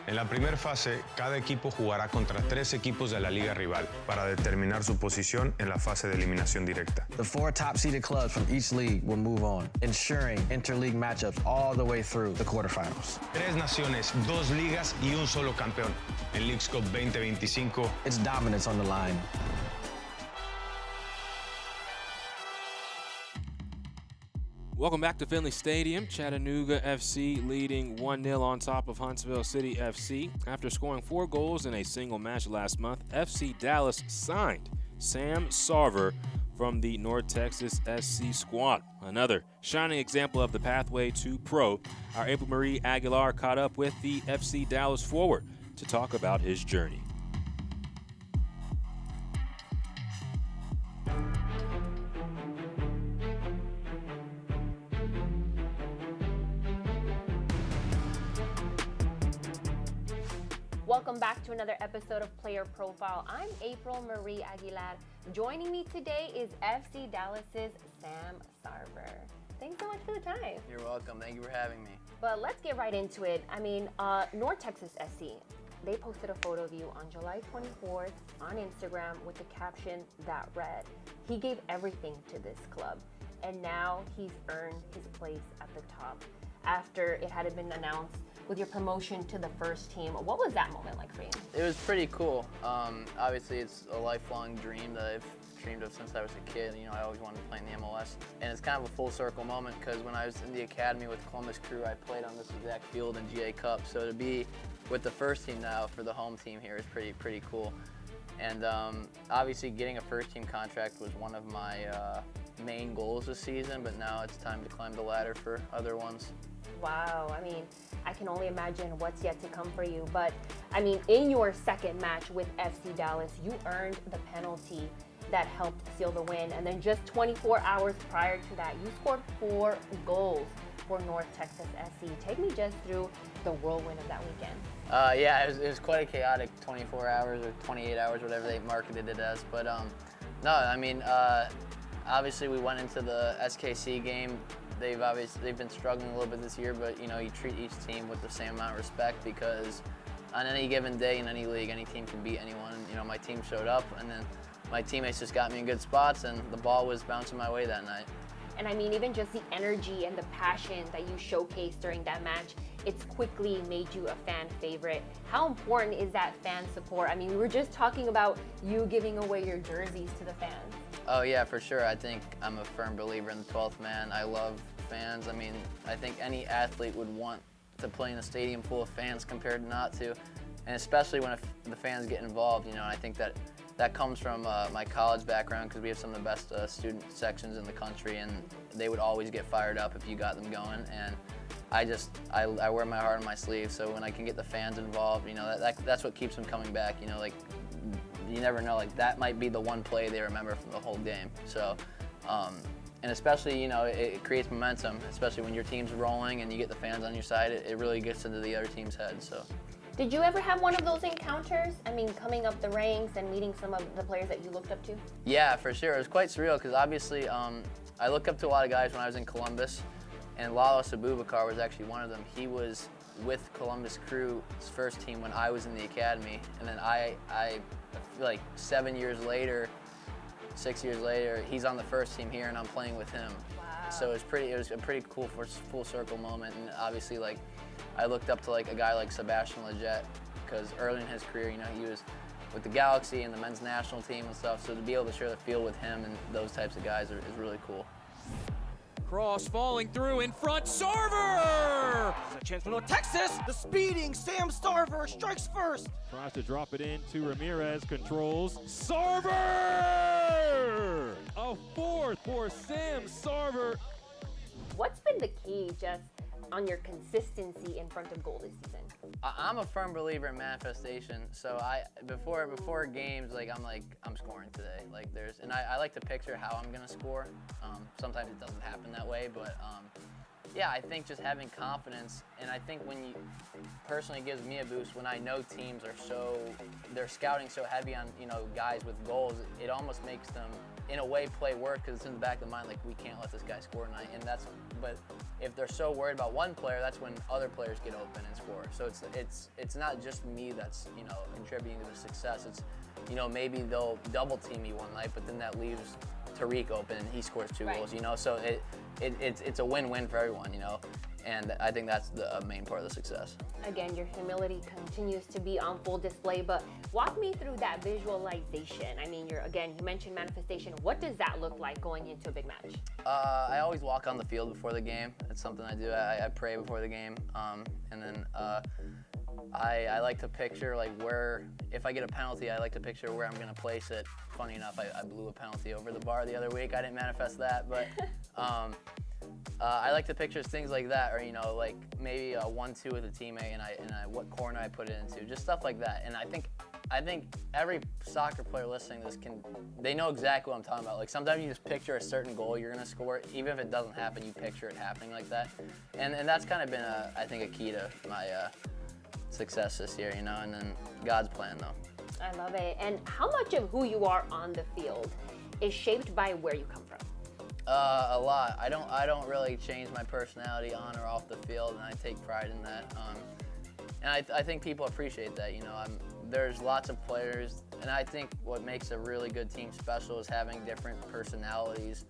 En la primera fase, cada equipo jugará contra 3 equipos de la liga rival para determinar su posición en la fase de eliminación directa. The 4 top-seeded clubs from each league will move on, ensuring interleague matchups all the way through the quarterfinals. 3 naciones, 2 ligas y un solo campeón. En Leagues Cup 2025, It's dominance on the line. Welcome back to Finley Stadium. Chattanooga FC leading 1-0 on top of Huntsville City FC. After scoring 4 goals in a single match last month, FC Dallas signed Sam Sarver from the North Texas SC squad. Another shining example of the pathway to pro. Our April Marie Aguilar caught up with the FC Dallas forward to talk about his journey. Welcome back to another episode of Player Profile. I'm April Marie Aguilar. Joining me today is FC Dallas's Sam Sarver. Thanks so much for the time. You're welcome. Thank you for having me. But let's get right into it. I mean, North Texas SC, they posted a photo of you on July 24th on Instagram with the caption that read, "He gave everything to this club, and now he's earned his place at the top." After it had been announced with your promotion to the first team, what was that moment like for you? It was pretty cool. Obviously, it's a lifelong dream that I've dreamed of since I was a kid. I always wanted to play in the MLS. And it's kind of a full circle moment because when I was in the academy with Columbus Crew, I played on this exact field in GA Cup. So to be with the first team now for the home team here is pretty cool. And obviously getting a first team contract was one of my main goals this season, but now it's time to climb the ladder for other ones. Wow, I mean, I can only imagine what's yet to come for you. But, I mean, in your second match with FC Dallas, you earned the penalty that helped seal the win. And then just 24 hours prior to that, you scored 4 goals for North Texas SC. Take me just through the whirlwind of that weekend. Yeah, it was quite a chaotic 24 hours or 28 hours, whatever they marketed it as. But, no, I mean, obviously we went into the SKC game. They've been struggling a little bit this year, but you treat each team with the same amount of respect because on any given day in any league, any team can beat anyone. And, my team showed up, and then my teammates just got me in good spots, and the ball was bouncing my way that night. And I mean, even just the energy and the passion that you showcased during that match, it's quickly made you a fan favorite. How important is that fan support? I mean, we were just talking about you giving away your jerseys to the fans. Oh yeah, for sure. I think I'm a firm believer in the 12th man. I love fans. I mean, I think any athlete would want to play in a stadium full of fans compared to not to, and especially when the fans get involved. I think that comes from my college background because we have some of the best student sections in the country, and they would always get fired up if you got them going. And I wear my heart on my sleeve, so when I can get the fans involved, that's what keeps them coming back. You never know, that might be the one play they remember from the whole game. So, and especially, it creates momentum, especially when your team's rolling and you get the fans on your side, it really gets into the other team's head, so. Did you ever have one of those encounters? I mean, coming up the ranks and meeting some of the players that you looked up to? Yeah, for sure. It was quite surreal because obviously I looked up to a lot of guys when I was in Columbus, and Lalos Abubakar was actually one of them. He was with Columbus Crew's first team when I was in the academy, and then I feel like 6 years later, he's on the first team here, and I'm playing with him. Wow. So it was a pretty cool full circle moment, and obviously I looked up to a guy like Sebastian Lletget because early in his career, he was with the Galaxy and the men's national team and stuff. So to be able to share the field with him and those types of guys is really cool. Cross falling through in front, Sarver! A chance for North Texas. The speeding Sam Sarver strikes first. Tries to drop it in to Ramirez, controls. Sarver! A 4th for Sam Sarver. What's been the key just on your consistency in front of goal this season? I'm a firm believer in manifestation. So before games, I'm scoring today. And I like to picture how I'm gonna score. Sometimes it doesn't happen that way, but yeah, I think just having confidence, and I think when personally gives me a boost when I know teams they're scouting so heavy on guys with goals. It almost makes them in a way play work because it's in the back of the mind we can't let this guy score tonight, but if they're so worried about one player, that's when other players get open and score. So it's not just me that's contributing to the success. It's maybe they'll double team me one night, but then that leaves Tariq open and he scores 2 goals. So it's a win-win for everyone. And I think that's the main part of the success. Again, your humility continues to be on full display, but walk me through that visualization. I mean, you mentioned manifestation. What does that look like going into a big match? I always walk on the field before the game. It's something I do. I pray before the game, and then I like to picture where, if I get a penalty, I like to picture where I'm going to place it. Funny enough, I blew a penalty over the bar the other week. I didn't manifest that, but I like to picture things like that, or maybe a 1-2 with a teammate, and what corner I put it into, just stuff like that. And I think every soccer player listening to this they know exactly what I'm talking about. Sometimes you just picture a certain goal you're gonna score, even if it doesn't happen, you picture it happening like that. And that's kind of been I think a key to my success this year, and then God's plan though. I love it. And how much of who you are on the field is shaped by where you come from? A lot. I don't really change my personality on or off the field, and I take pride in that. And I think people appreciate that. There's lots of players, and I think what makes a really good team special is having different personalities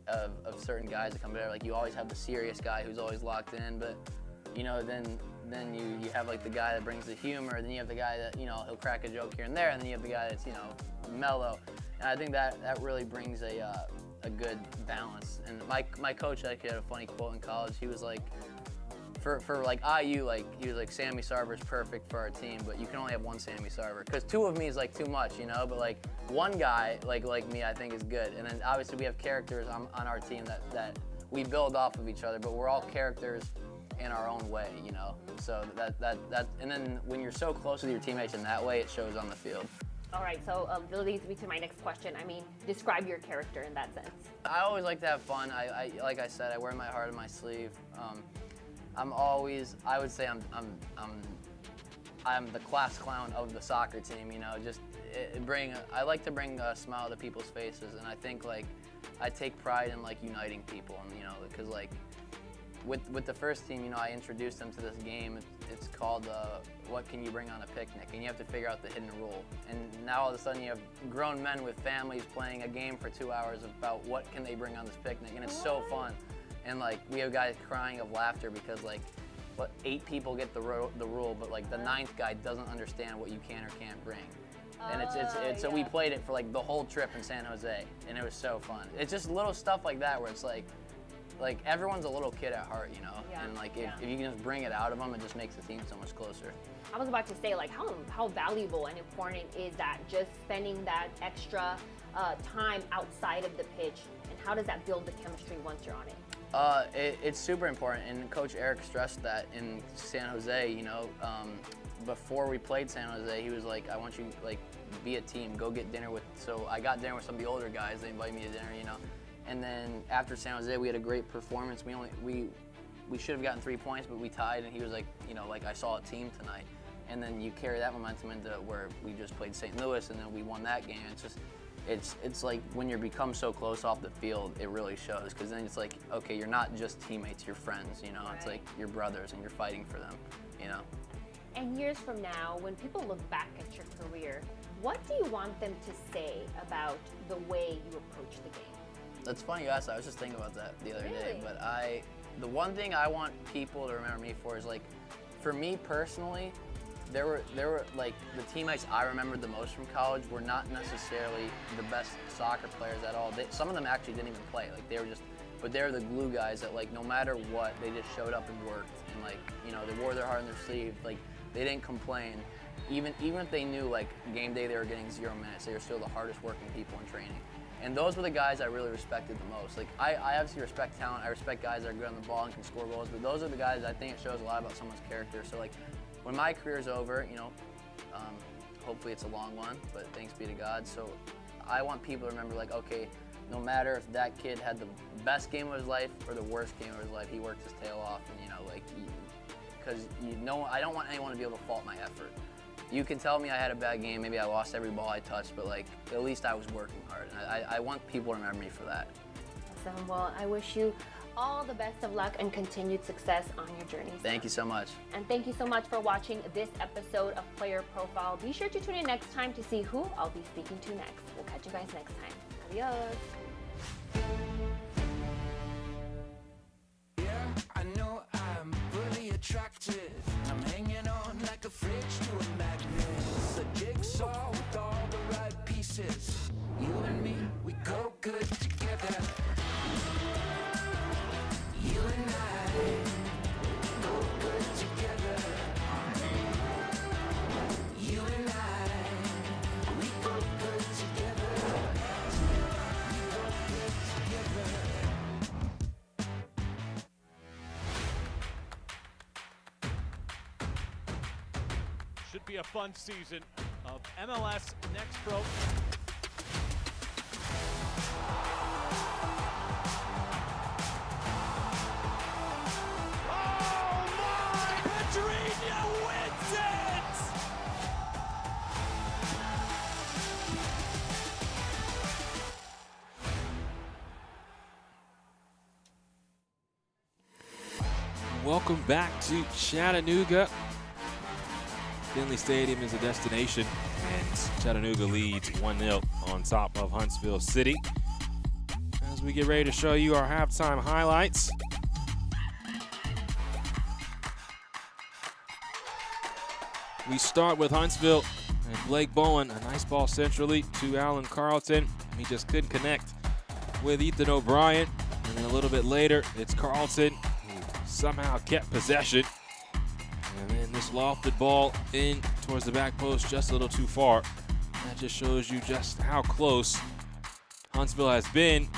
of certain guys that come together. You always have the serious guy who's always locked in, but then you have the guy that brings the humor. Then you have the guy that he'll crack a joke here and there, and then you have the guy that's mellow. And I think that really brings a good balance. And my coach actually had a funny quote in college. He was like, for like IU, like he was like, Sammy Sarver's perfect for our team, but you can only have one Sammy Sarver, because two of me is like too much, you know. But like one guy like me, I think is good. And then obviously we have characters on our team that we build off of each other, but we're all characters in our own way, you know. So that and then when you're so close with your teammates in that way, it shows on the field. All right, so that leads me to my next question. I mean, describe your character in that sense. I always like to have fun. I like I said, I wear my heart on my sleeve. I'm always, I would say I'm the class clown of the soccer team, you know. Just I like to bring a smile to people's faces, and I think like I take pride in like uniting people, and you know, because like with the first team, you know, I introduced them to this game. It's called What Can You Bring on a Picnic, and you have to figure out the hidden rule. And now all of a sudden you have grown men with families playing a game for 2 hours about what can they bring on this picnic, and it's so fun. And like we have guys crying of laughter because like 8 people get the rule, but like the 9th guy doesn't understand what you can or can't bring. And it's so we played it for like the whole trip in San Jose, and it was so fun. It's just little stuff like that where it's like everyone's a little kid at heart, you know. Yeah. And like if you can just bring it out of them, it just makes the team so much closer. I was about to say, like, how valuable and important is that, just spending that extra time outside of the pitch, and how does that build the chemistry once you're on it? It's super important, and Coach Eric stressed that in San Jose, you know. Before we played San Jose, he was like, I want you like be a team, go get dinner with. So I got dinner with some of the older guys. They invited me to dinner, you know. And then after San Jose, we had a great performance. We should have gotten 3 points, but we tied. And he was like, you know, like I saw a team tonight. And then you carry that momentum into where we just played St. Louis, and then we won that game. It's just, it's like when you become so close off the field, it really shows. Because then it's like, okay, you're not just teammates, you're friends. You know, Right. It's like you're brothers, and you're fighting for them. You know. And years from now, when people look back at your career, what do you want them to say about the way you approach the game? That's funny you asked that. I was just thinking about that the other day. Really? But the one thing I want people to remember me for is like, for me personally, there were like the teammates I remembered the most from college were not necessarily the best soccer players at all. Some of them actually didn't even play. Like they were just, but they were the glue guys that like no matter what, they just showed up and worked, and like, you know, they wore their heart on their sleeve. Like they didn't complain. Even if they knew like game day they were getting 0 minutes, they were still the hardest working people in training. And those were the guys I really respected the most. Like I obviously respect talent. I respect guys that are good on the ball and can score goals. But those are the guys I think it shows a lot about someone's character. So like when my career's over, you know, hopefully it's a long one, but thanks be to God. So I want people to remember like, okay, no matter if that kid had the best game of his life or the worst game of his life, he worked his tail off, and you know, like, because you know, I don't want anyone to be able to fault my effort. You can tell me I had a bad game, maybe I lost every ball I touched, but like at least I was working hard, and I want people to remember me for that. Awesome. Well, I wish you all the best of luck and continued success on your journey. Thank you so much. And thank you so much for watching this episode of Player Profile. Be sure to tune in next time to see who I'll be speaking to next. We'll catch you guys next time. Adios. Yeah, I know I'm really attractive. I'm hanging on like a fridge to a magnet. It's a jigsaw with all the right pieces. You and me, we go good together. You and I go good together. You and I, we go good together. We go good together. Should be a fun season of MLS Next Pro. Oh my! Pedrinho wins it! Welcome back to Chattanooga. Finley Stadium is a destination, and Chattanooga leads 1-0 on top of Huntsville City. As we get ready to show you our halftime highlights. We start with Huntsville And Blake Bowen, a nice ball centrally to Alan Carlton. He just couldn't connect with Ethan O'Brien. And then a little bit later, it's Carlton who somehow kept possession. And then this lofted ball in towards the back post just a little too far. That just shows you just how close Huntsville has been.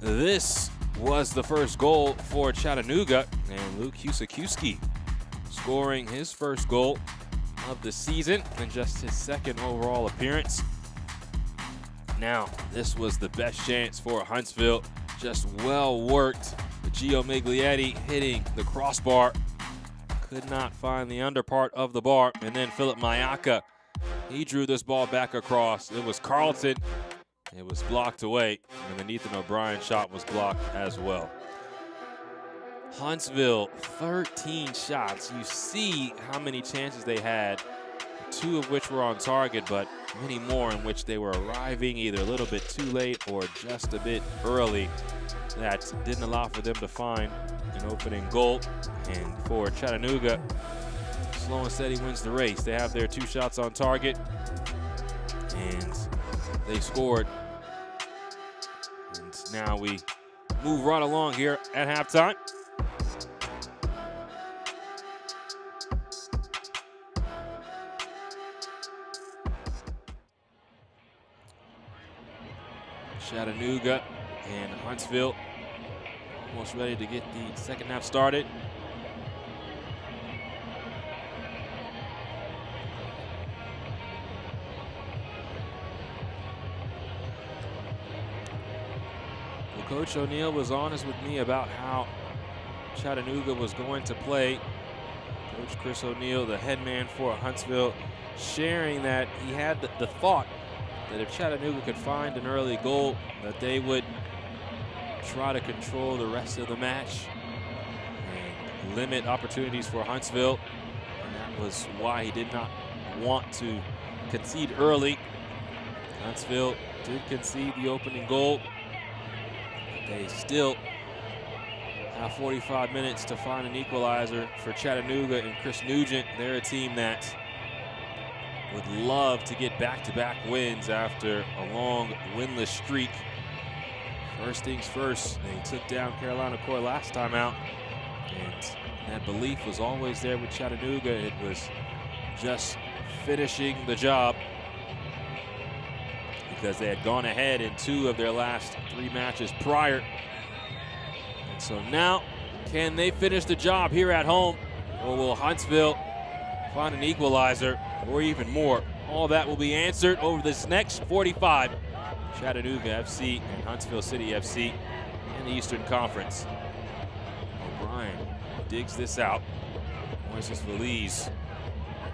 This was the first goal for Chattanooga, and Luke Husakiewski scoring his first goal of the season and just his second overall appearance. Now, this was the best chance for Huntsville. Just well worked. Gio Miglietti hitting the crossbar. Could not find the under part of the bar. And then Philip Mayaka, he drew this ball back across. It was Carlton. It was blocked away. And then Ethan O'Brien shot was blocked as well. Huntsville, 13 shots. You see how many chances they had, 2 of which were on target, but many more in which they were arriving either a little bit too late or just a bit early. That didn't allow for them to find an opening goal. And for Chattanooga, slow and steady wins the race. They have their 2 shots on target, and they scored. And now we move right along here at halftime. Chattanooga and Huntsville almost ready to get the second half started. Well, Coach O'Neill was honest with me about how Chattanooga was going to play. Coach Chris O'Neill, the head man for Huntsville, sharing that he had the thought that if Chattanooga could find an early goal, that they would try to control the rest of the match and limit opportunities for Huntsville. And that was why he did not want to concede early. Huntsville did concede the opening goal, but they still have 45 minutes to find an equalizer for Chattanooga and Chris Nugent. They're a team that would love to get back-to-back wins after a long winless streak. First things first, they took down Carolina Coy last time out, and that belief was always there with Chattanooga. It was just finishing the job because they had gone ahead in 2 of their last 3 matches prior. And so now, can they finish the job here at home, or will Huntsville find an equalizer or even more? All that will be answered over this next 45. Chattanooga FC and Huntsville City FC in the Eastern Conference. O'Brien digs this out. Moises Feliz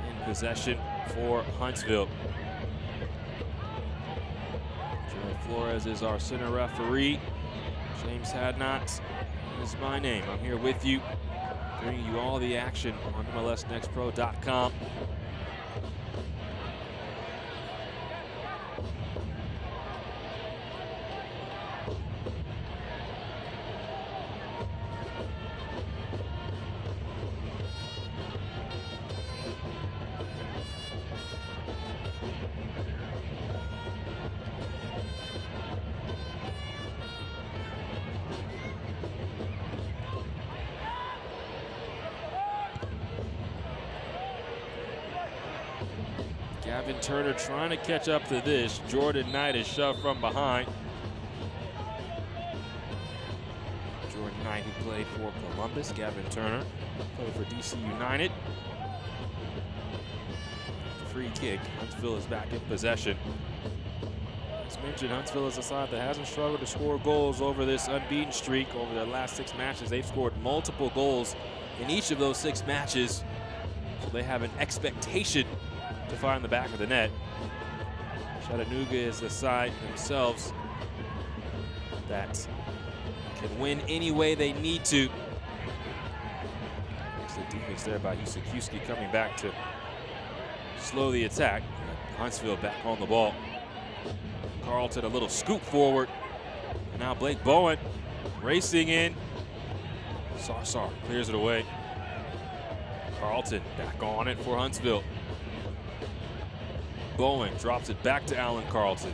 in possession for Huntsville. Jared Flores is our center referee. James Hadnot is my name. I'm here with you, bringing you all the action on MLSNextPro.com. Gavin Turner trying to catch up to this. Jordan Knight is shoved from behind. Jordan Knight, who played for Columbus. Gavin Turner played for DC United. Free kick. Huntsville is back in possession. As mentioned, Huntsville is a side that hasn't struggled to score goals over this unbeaten streak. Over their last 6 matches, they've scored multiple goals in each of those 6 matches. So they have an expectation to find the back of the net. Chattanooga is the side themselves that can win any way they need to. Excellent defense there by Husakiewski coming back to slow the attack. Huntsville back on the ball. Carlton a little scoop forward. And now Blake Bowen racing in. Sarsar clears it away. Carlton back on it for Huntsville. Bowen drops it back to Alan Carlton.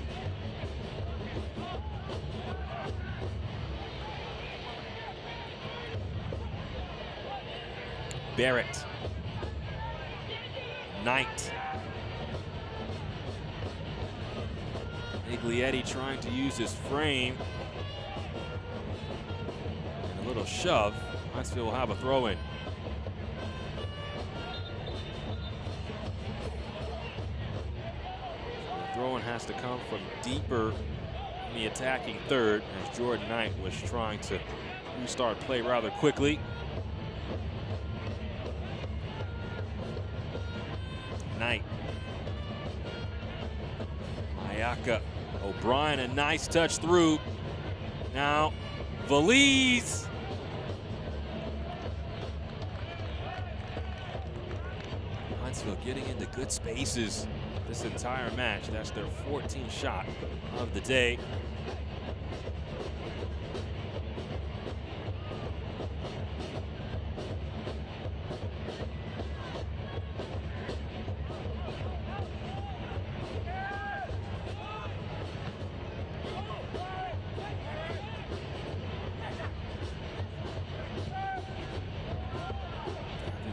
Barrett. Knight. Miglietti trying to use his frame. And a little shove. Huntsville will have a throw-in. The throw-in has to come from deeper in the attacking third, as Jordan Knight was trying to restart play rather quickly. Knight. Mayaka. O'Brien, a nice touch through. Now, Valise. Huntsville getting into good spaces this entire match. That's their 14th shot of the day.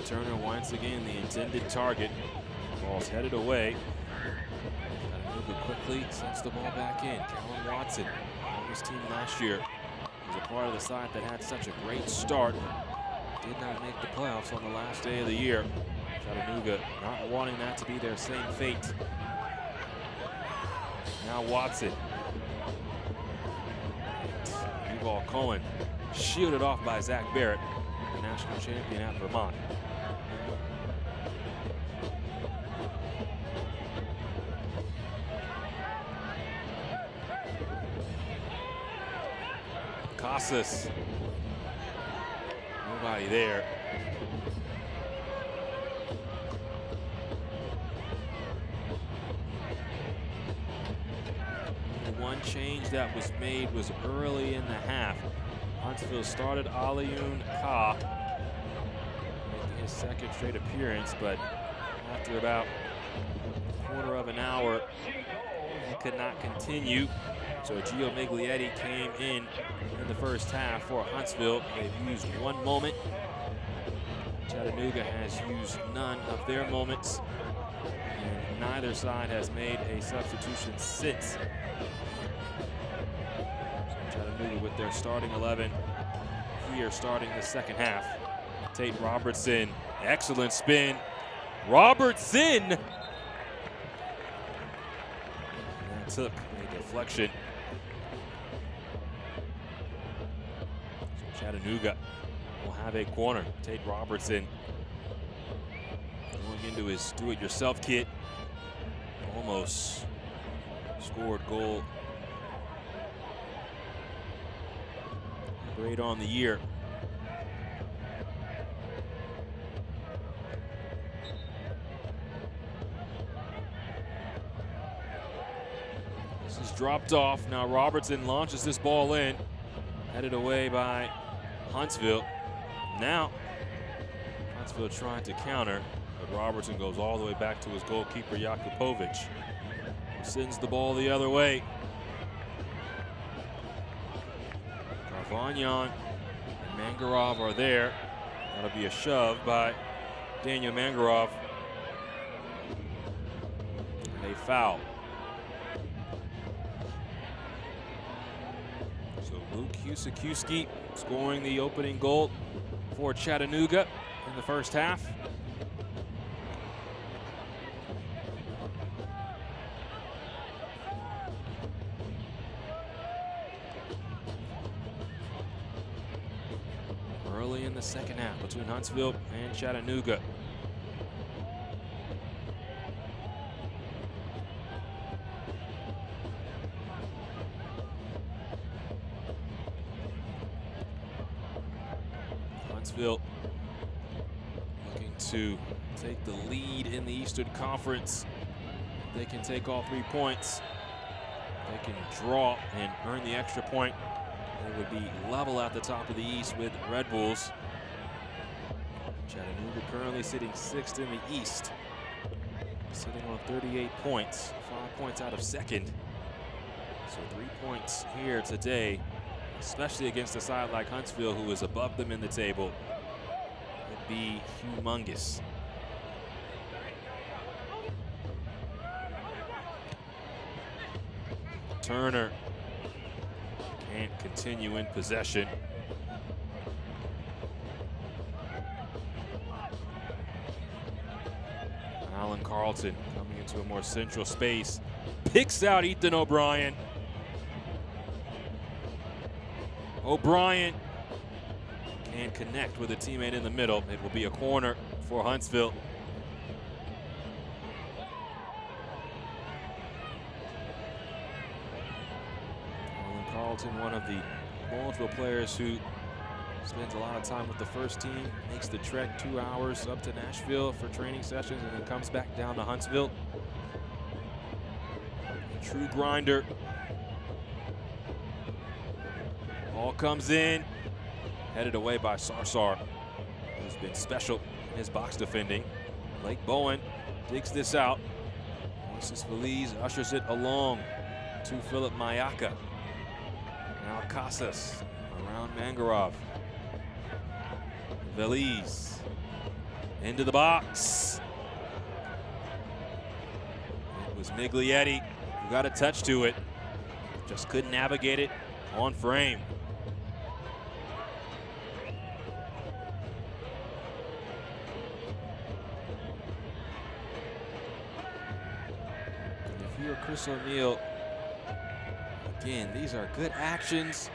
Turner once again the intended target. Ball's headed away. Chattanooga quickly sends the ball back in. Callum Watson on his team last year was a part of the side that had such a great start, but did not make the playoffs on the last day of the year. Chattanooga not wanting that to be their same fate. Now Watson. Duval Cohen shielded off by Zach Barrett, the national champion at Vermont. Casas. Nobody there. The one change that was made was early in the half. Huntsville started Alioune Ka, making his second straight appearance, but after about a quarter of an hour, he could not continue. So Gio Miglietti came in the first half for Huntsville. They've used one moment. Chattanooga has used none of their moments. And neither side has made a substitution since. So Chattanooga with their starting 11 here starting the second half. Tate Robertson, excellent spin. Robertson! And that took a deflection. Chattanooga will have a corner. Tate Robertson going into his do-it-yourself kit. Almost scored goal. Great on the year. This is dropped off. Now Robertson launches this ball in. Headed away by Huntsville. Now, Huntsville trying to counter, but Robertson goes all the way back to his goalkeeper, Jakupovic. Sends the ball the other way. Carvagnan and Mangarov are there. That'll be a shove by Daniel Mangarov. And a foul. So Luke Husikowski scoring the opening goal for Chattanooga in the first half. Early in the second half between Huntsville and Chattanooga. Huntsville looking to take the lead in the Eastern Conference. They can take all 3 points. They can draw and earn the extra point. They would be level at the top of the East with Red Bulls. Chattanooga currently sitting 6th in the East. sitting on 38 points, 5 points out of second. So 3 points here today, especially against a side like Huntsville, who is above them in the table, would be humongous. Turner can't continue in possession. Alan Carlton coming into a more central space, picks out Ethan O'Brien. O'Brien can't connect with a teammate in the middle. It will be a corner for Huntsville. Alan Carlton, one of the multiple players who spends a lot of time with the first team, makes the trek 2 hours up to Nashville for training sessions and then comes back down to Huntsville. A true grinder. Ball comes in, headed away by Sarsar, who's been special in his box defending. Blake Bowen digs this out. Moises Feliz ushers it along to Philip Mayaka. Now Casas around Mangarov. Feliz into the box. It was Miglietti who got a touch to it. Just couldn't navigate it on frame. If you're Chris O'Neill, again, these are good actions.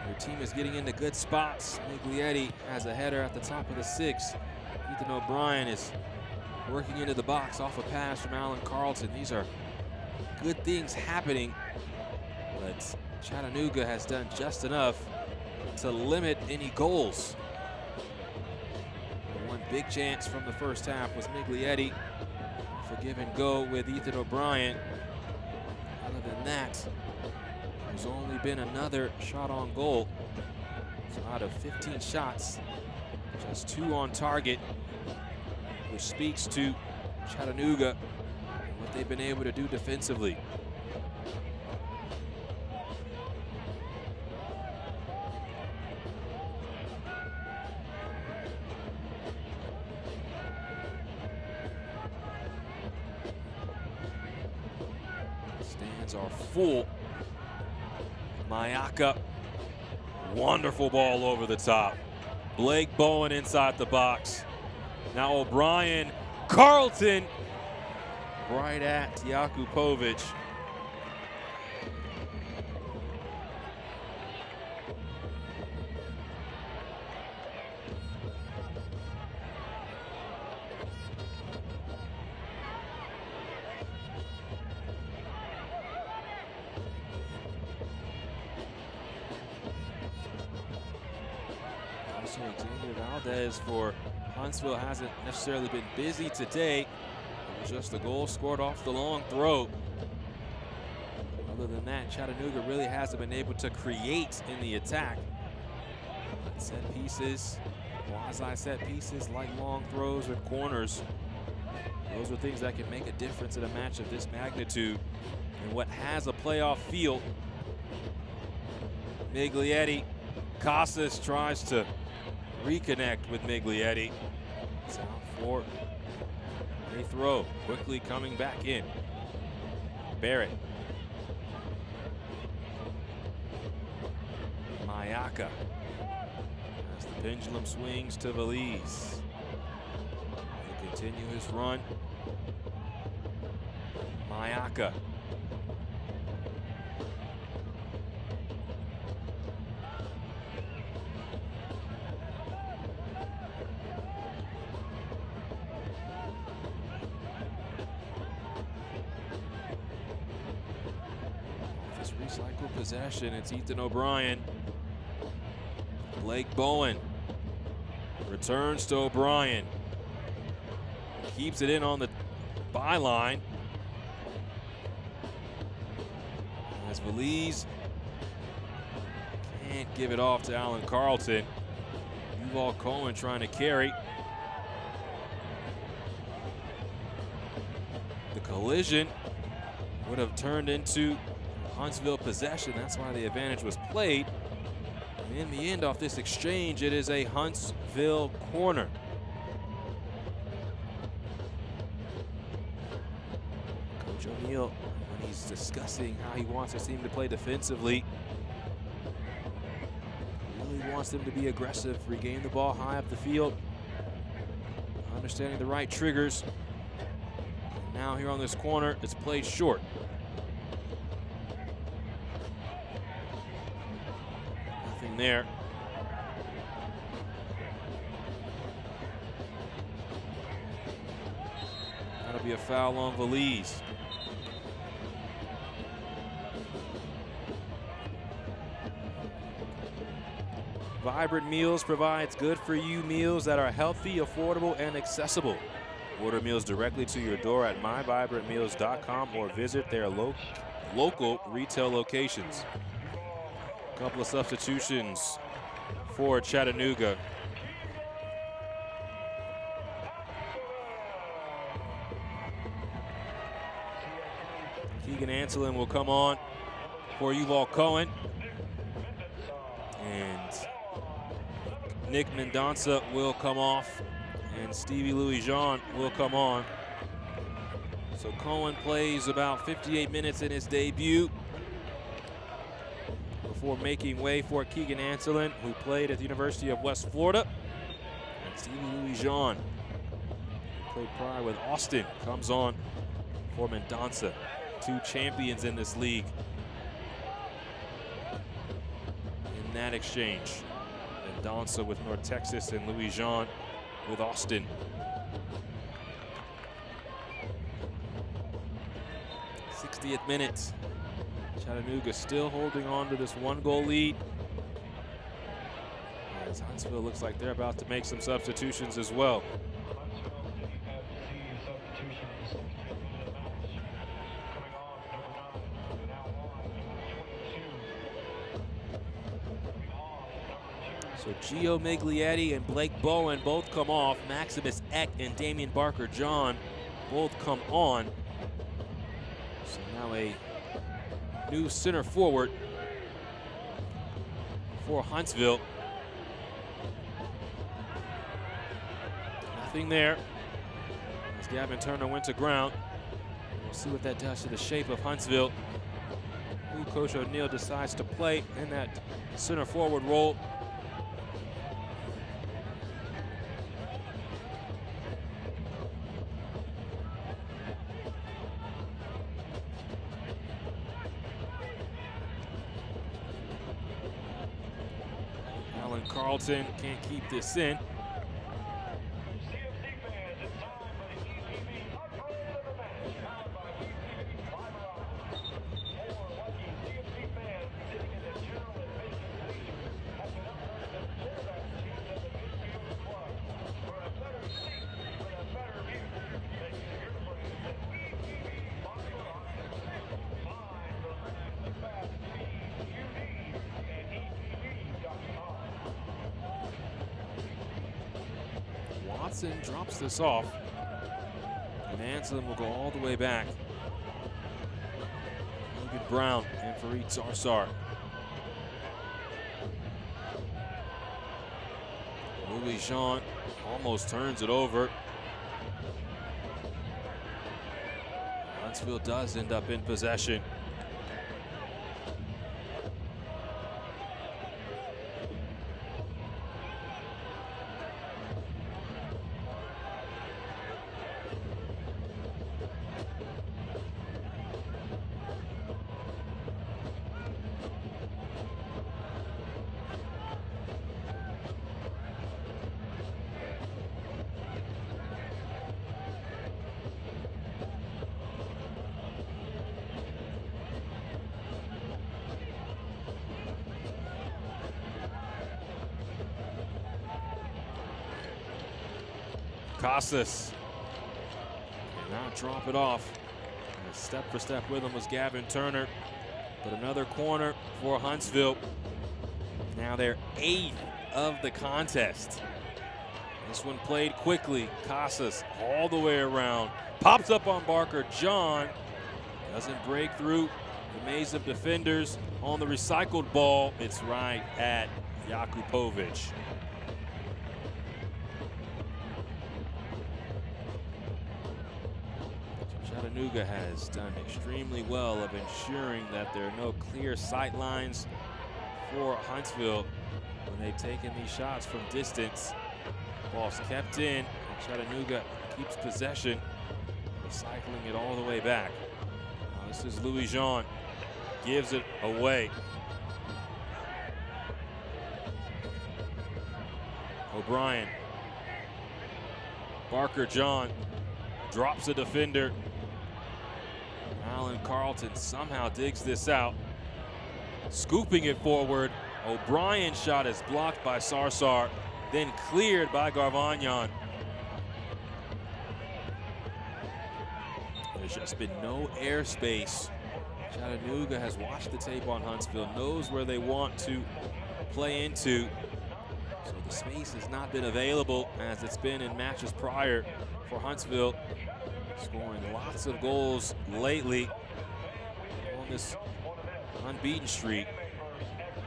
Your team is getting into good spots. Miglietti has a header at the top of the 6th. Ethan O'Brien is working into the box off a pass from Alan Carlton. These are good things happening, but Chattanooga has done just enough to limit any goals. The one big chance from the first half was Miglietti for give and go with Ethan O'Brien. Other than that, there's only been another shot on goal. So out of 15 shots, just 2 on target, which speaks to Chattanooga and what they've been able to do defensively. Stands are full. Mayaka, wonderful ball over the top. Blake Bowen inside the box. Now O'Brien, Carlton, right at Jakupovic. Xavier Valdez for Huntsville hasn't necessarily been busy today. It was just a goal scored off the long throw. Other than that, Chattanooga really hasn't been able to create in the attack. But set pieces, quasi-set pieces like long throws or corners, those are things that can make a difference in a match of this magnitude and what has a playoff feel. Miglietti, Casas tries to reconnect with Miglietti. It's out for a throw, quickly coming back in. Barrett. Mayaka as the pendulum swings to Feliz. He'll continue his run. Mayaka. Recycle possession. It's Ethan O'Brien. Blake Bowen returns to O'Brien. Keeps it in on the byline. As Feliz can't give it off to Alan Carlton. Yuval Cohen trying to carry. collision would have turned into Huntsville possession. That's why the advantage was played. And in the end, off this exchange, it is a Huntsville corner. Coach O'Neal, when he's discussing how he wants his team to play defensively, really wants them to be aggressive, regain the ball high up the field, understanding the right triggers. And now here on this corner, it's played short. Nothing there. That'll be a foul on Valise. Vibrant Meals provides good-for-you meals that are healthy, affordable, and accessible. Order meals directly to your door at myvibrantmeals.com or visit their local retail locations. A couple of substitutions for Chattanooga. Keegan Anselin will come on for Yuval Cohen. And Nick Mendonça will come off, and Stevie Louis-Jean will come on. So Cohen plays about 58 minutes in his debut before making way for Keegan Anselin, who played at the University of West Florida. And Stevie Louis-Jean, who played prior with Austin, comes on for Mendonça. Two champions in this league in that exchange. Mendonça with North Texas and Louis-Jean with Austin. 60th minute. Chattanooga still holding on to this 1-goal lead. As Huntsville looks like they're about to make some substitutions as well. So Gio Miglietti and Blake Bowen both come off. Maximus Eck and Damian Barker-John both come on. So now a new center forward for Huntsville. Nothing there as Gavin Turner went to ground. We'll see what that does to the shape of Huntsville, who Coach O'Neal decides to play in that center forward role. Carlton can't keep this in. Watson drops this off, and Anselin will go all the way back. Logan Brown and Fareed Zarsar. Louis-Jean almost turns it over. Huntsville does end up in possession. Casas cannot drop it off. And step for step with him was Gavin Turner. But another corner for Huntsville. Now they're 8th of the contest. This one played quickly. Casas all the way around. Pops up on Barker. John doesn't break through the maze of defenders on the recycled ball. It's right at Jakupovic. Chattanooga has done extremely well of ensuring that there are no clear sight lines for Huntsville when they've taken these shots from distance. Ball's kept in, and Chattanooga keeps possession, recycling it all the way back. Now this is Louis Jean, gives it away. O'Brien. Barker John drops a defender. Alan Carlton somehow digs this out. Scooping it forward. O'Brien's shot is blocked by Sarsar, then cleared by Garvagnon. There's just been no airspace. Chattanooga has watched the tape on Huntsville, knows where they want to play into. So the space has not been available as it's been in matches prior for Huntsville, scoring lots of goals lately on this unbeaten streak.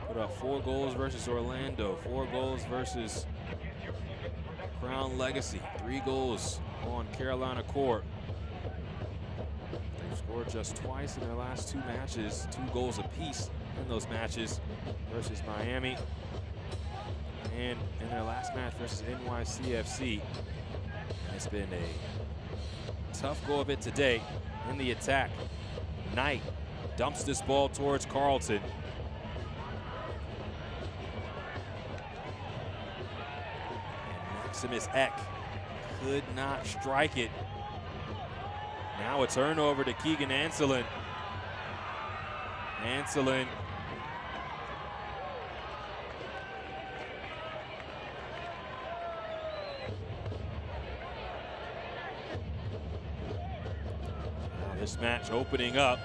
Put up 4 goals versus Orlando, 4 goals versus Crown Legacy, 3 goals on Carolina Court. They've scored just twice in their last 2 matches, 2 goals apiece in those matches versus Miami and in their last match versus NYCFC. And it's been a tough go of it today in the attack. Knight dumps this ball towards Carlton. And Maximus Eck could not strike it. Now a turnover to Keegan Anselin. Anselin this match opening up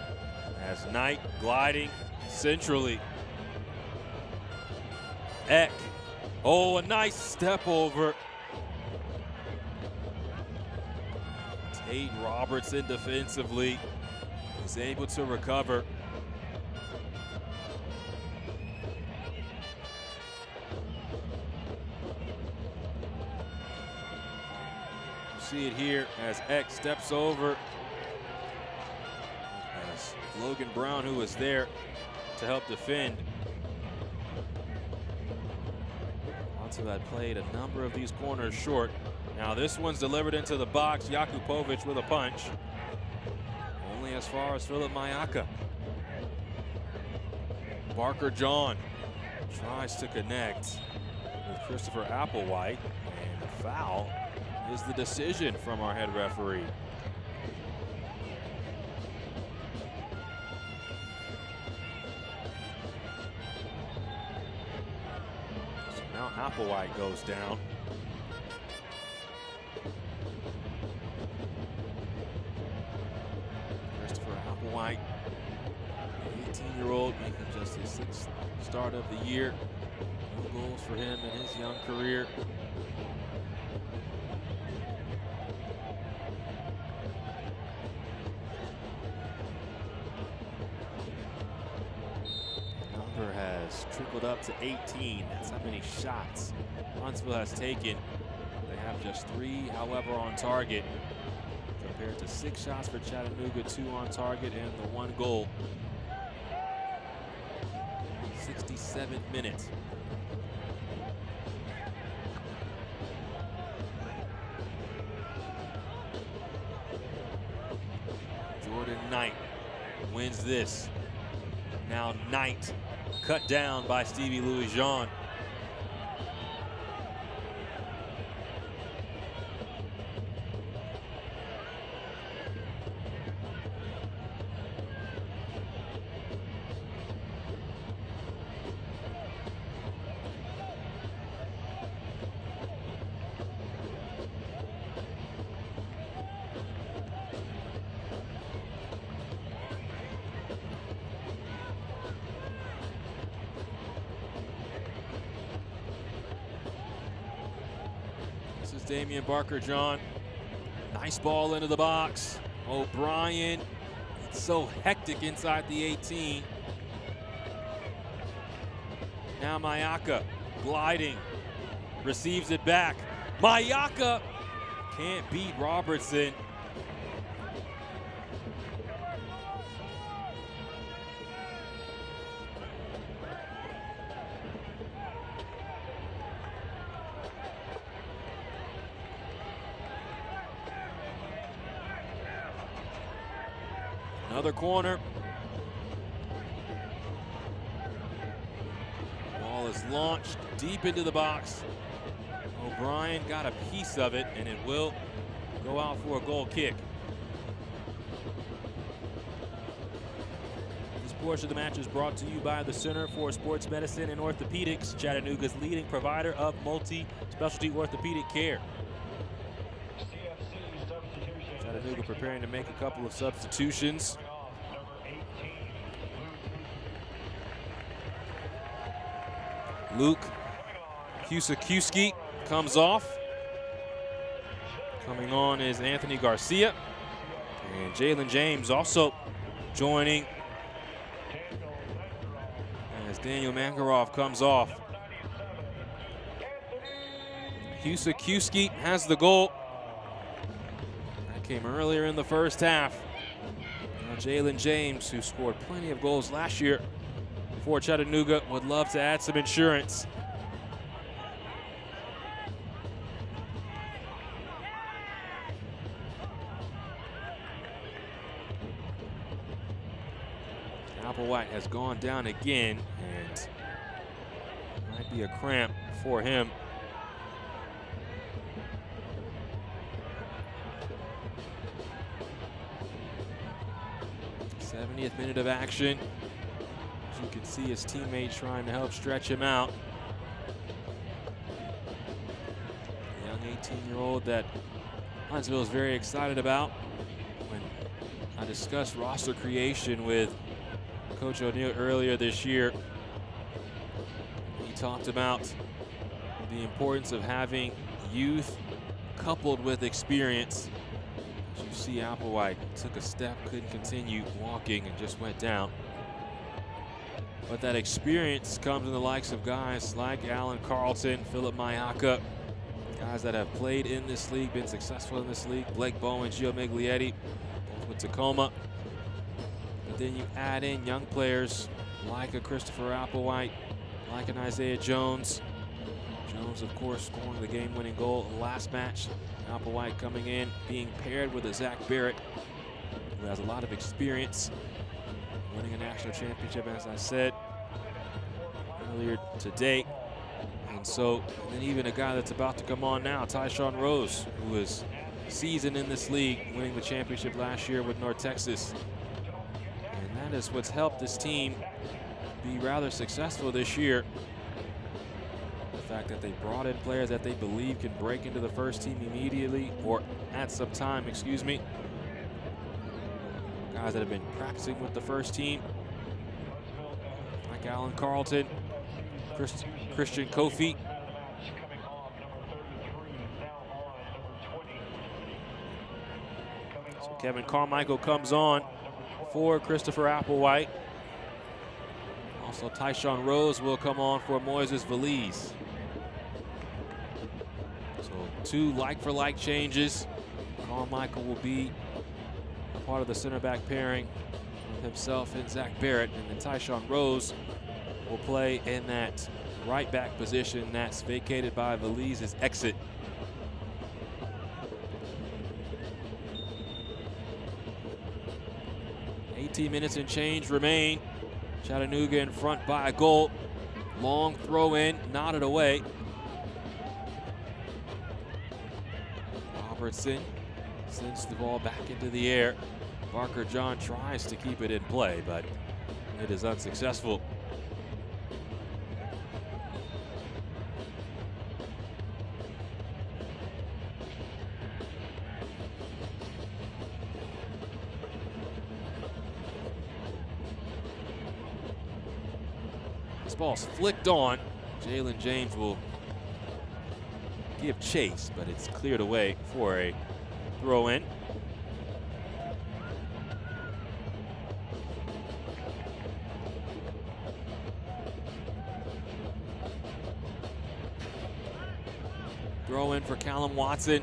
as Knight gliding centrally. Eck. Oh, a nice step over. Tate Robertson defensively is able to recover. You see it here as Eck steps over. As Logan Brown, who was there to help defend. Huntsville had played a number of these corners short. Now this one's delivered into the box. Jakupovic with a punch. Only as far as Philip Mayaka. Barker John tries to connect with Christopher Applewhite. And the foul is the decision from our head referee. So now Applewhite goes down. White, 18-year-old, making just his 6th start of the year. No goals for him in his young career. The number has trickled up to 18. That's how many shots Huntsville has taken. They have just 3, however, on target, compared to 6 shots for Chattanooga, 2 on target, and the 1 goal. 67th minute. Jordan Knight wins this. Now Knight cut down by Stevie Louis Jean. It's Damian Barker-John. Nice ball into the box. O'Brien. It's so hectic inside the 18. Now Mayaka gliding. Receives it back. Mayaka can't beat Robertson. Another corner. Ball is launched deep into the box. O'Brien got a piece of it, and it will go out for a goal kick. This portion of the match is brought to you by the Center for Sports Medicine and Orthopedics, Chattanooga's leading provider of multi-specialty orthopedic care. Chattanooga preparing to make a couple of substitutions. Luke Husakiewski comes off. Coming on is Anthony Garcia. And Jalen James also joining as Daniel Mankaroff comes off. Husakiewski has the goal. That came earlier in the first half. Now Jalen James, who scored plenty of goals last year for Chattanooga, would love to add some insurance. Applewhite has gone down again, and might be a cramp for him. '70th minute of action. As you can see, his teammates trying to help stretch him out. The young 18-year-old that Huntsville is very excited about. When I discussed roster creation with Coach O'Neill earlier this year, he talked about the importance of having youth coupled with experience. As you see, Applewhite took a step, couldn't continue walking, and just went down. But that experience comes in the likes of guys like Alan Carlton, Philip Mayaka, guys that have played in this league, been successful in this league. Blake Bowen, Gio Miglietti, both with Tacoma. But then you add in young players like a Christopher Applewhite, like an Isaiah Jones. Jones, of course, scoring the game-winning goal last match. Applewhite coming in, being paired with a Zach Barrett, who has a lot of experience, winning a national championship, as I said earlier today. And then even a guy that's about to come on now, Tyshawn Rose, who is seasoned in this league, winning the championship last year with North Texas. And that is what's helped this team be rather successful this year. The fact that they brought in players that they believe can break into the first team immediately, or at some time, excuse me. Guys that have been practicing with the first team, like Alan Carlton, Christian Kofi. So Kevin Carmichael comes on for Christopher Applewhite. Also, Tyshawn Rose will come on for Moises Veliz. So two like-for-like changes. Carmichael will be a part of the center back pairing with himself and Zach Barrett, and then Tyshawn Rose will play in that right back position that's vacated by Veliz's exit. $18 minutes and change remain. Chattanooga in front by a goal. Long throw in, nodded away. Robertson sends the ball back into the air. Barker-John tries to keep it in play, but it is unsuccessful. This ball's flicked on. Jalen James will give chase, but it's cleared away for a throw in. Throw in for Callum Watson.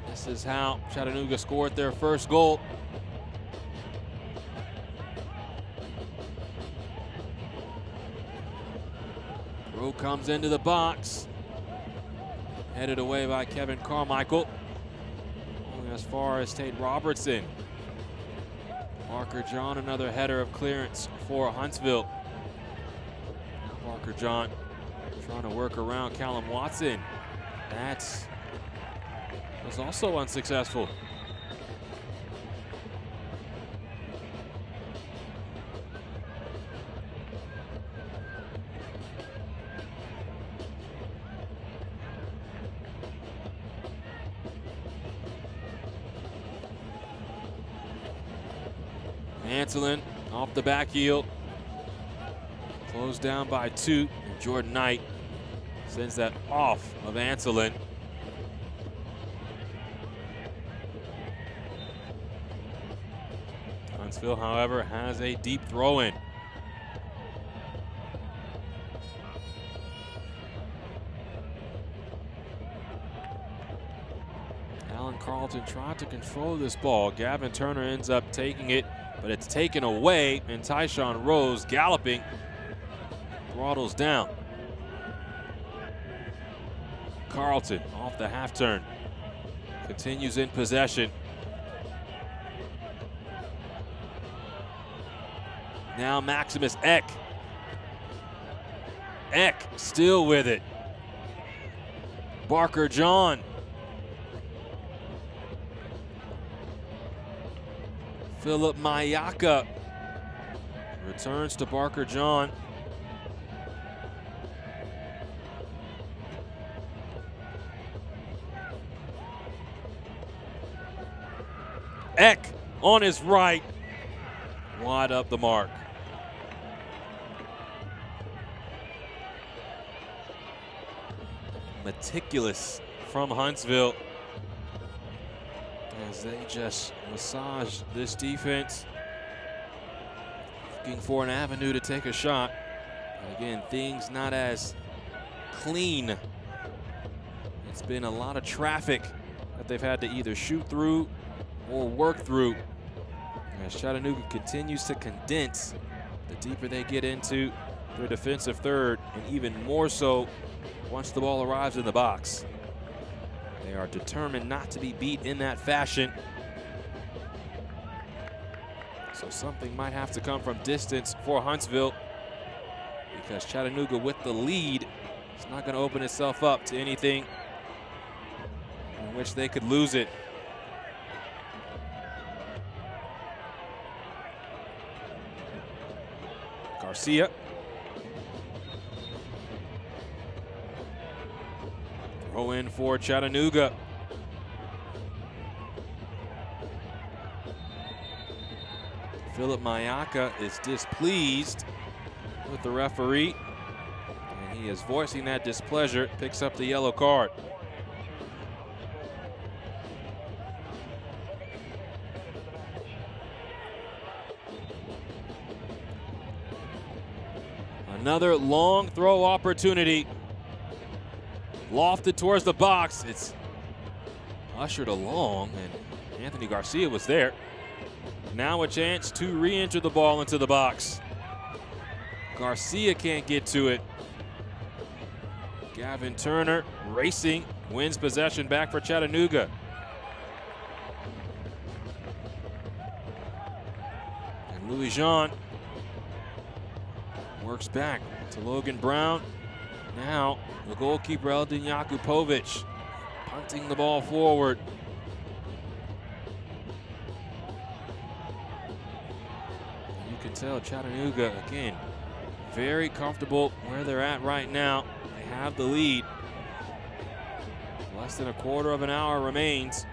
This is how Chattanooga scored their first goal. Throw comes into the box. Headed away by Kevin Carmichael. Only as far as Tate Robertson. Parker John, another header of clearance for Huntsville. Parker John trying to work around Callum Watson. That was also unsuccessful. Antolin off the back heel. Closed down by Toot. And Jordan Knight sends that off of Antolin. Huntsville, however, has a deep throw in. Alan Carlton tried to control this ball. Gavin Turner ends up taking it, but it's taken away, and Tyshawn Rose galloping throttles down. Carlton off the half turn. Continues in possession. Now Maximus Eck. Eck still with it. Barker John. Philip Mayaka returns to Barker John. Eck on his right, wide up the mark. Meticulous from Huntsville as they just massage this defense, looking for an avenue to take a shot. And again, things not as clean. It's been a lot of traffic that they've had to either shoot through or work through as Chattanooga continues to condense the deeper they get into their defensive third, and even more so once the ball arrives in the box. They are determined not to be beat in that fashion. So something might have to come from distance for Huntsville, because Chattanooga with the lead is not going to open itself up to anything in which they could lose it. Garcia. Throw in for Chattanooga. Philip Mayaka is displeased with the referee, and he is voicing that displeasure. Picks up the yellow card. Another long throw opportunity. Lofted towards the box. It's ushered along, and Anthony Garcia was there. Now a chance to re-enter the ball into the box. Garcia can't get to it. Gavin Turner racing, wins possession back for Chattanooga. And Louis Jean works back to Logan Brown. Now the goalkeeper Eldin Jakupovic punting the ball forward. And you can tell Chattanooga, again, very comfortable where they're at right now. They have the lead. Less than a quarter of an hour remains.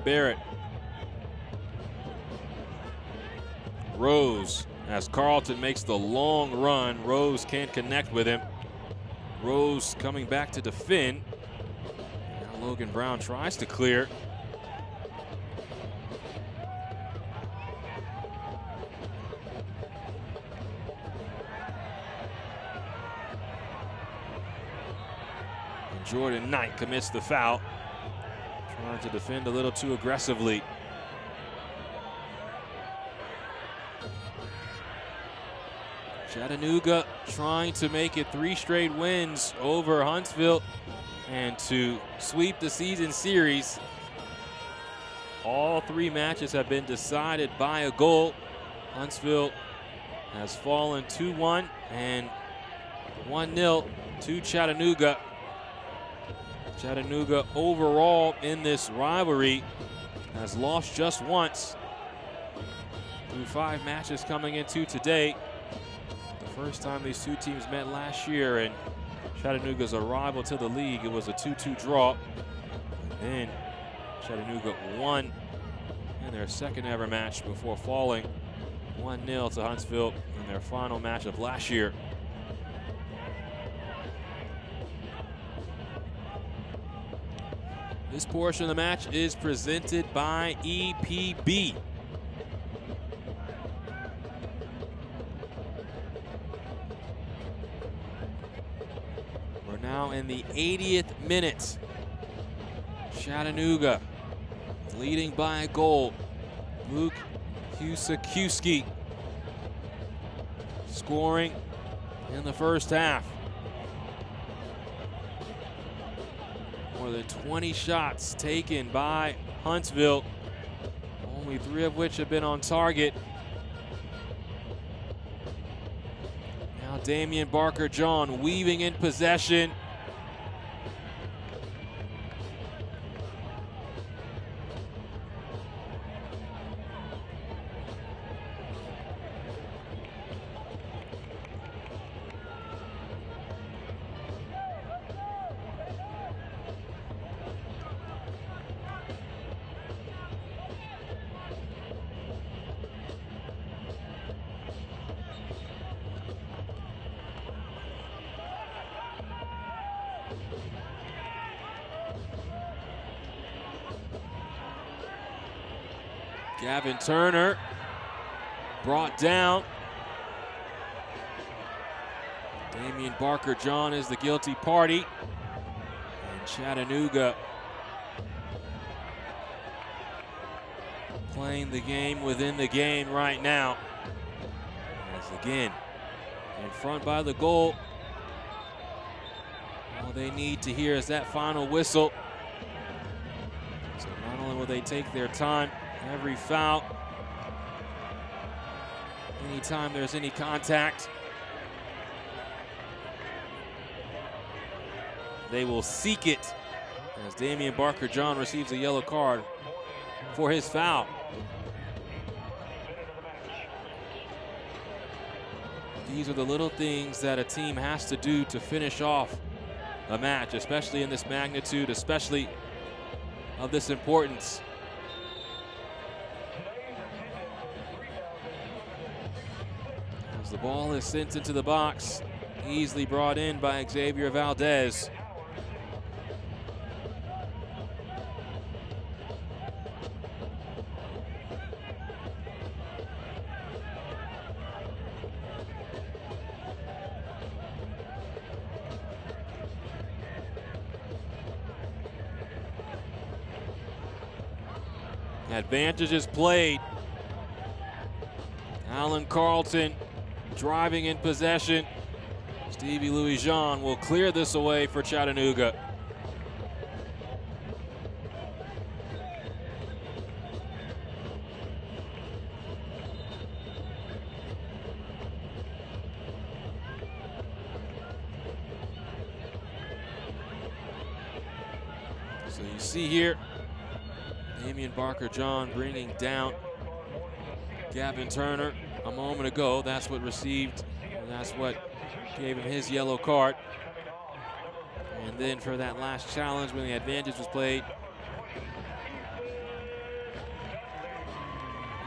Barrett. Rose, as Carlton makes the long run. Rose can't connect with him. Rose coming back to defend. Now Logan Brown tries to clear. And Jordan Knight commits the foul. Trying to defend a little too aggressively. Chattanooga trying to make it 3 straight wins over Huntsville and to sweep the season series. All 3 matches have been decided by a goal. Huntsville has fallen 2-1 and 1-0 to Chattanooga. Chattanooga overall in this rivalry has lost just once through 5 matches coming into today. First time these 2 teams met last year, and Chattanooga's arrival to the league, it was a 2-2 draw. And then Chattanooga won in their second ever match before falling 1-0 to Huntsville in their final match of last year. This portion of the match is presented by EPB. Now in the 80th minute, Chattanooga leading by a goal. Luke Husakiewski scoring in the first half. More than 20 shots taken by Huntsville, only 3 of which have been on target. Now Damian Barker-John weaving in possession. Gavin Turner brought down. Damian Barker-John is the guilty party. And Chattanooga playing the game within the game right now. As again, in front by the goal. All they need to hear is that final whistle. So not only will they take their time, every foul, anytime there's any contact, they will seek it as Damian Barker-John receives a yellow card for his foul. These are the little things that a team has to do to finish off a match, especially in this magnitude, especially of this importance. As the ball is sent into the box, easily brought in by Xavier Valdez. Advantage is played. Alan Carlton driving in possession. Stevie Louis-Jean will clear this away for Chattanooga. So you see here, Damian Barker-John bringing down Gavin Turner a moment ago. That's what received, and that's what gave him his yellow card. And then for that last challenge when the advantage was played,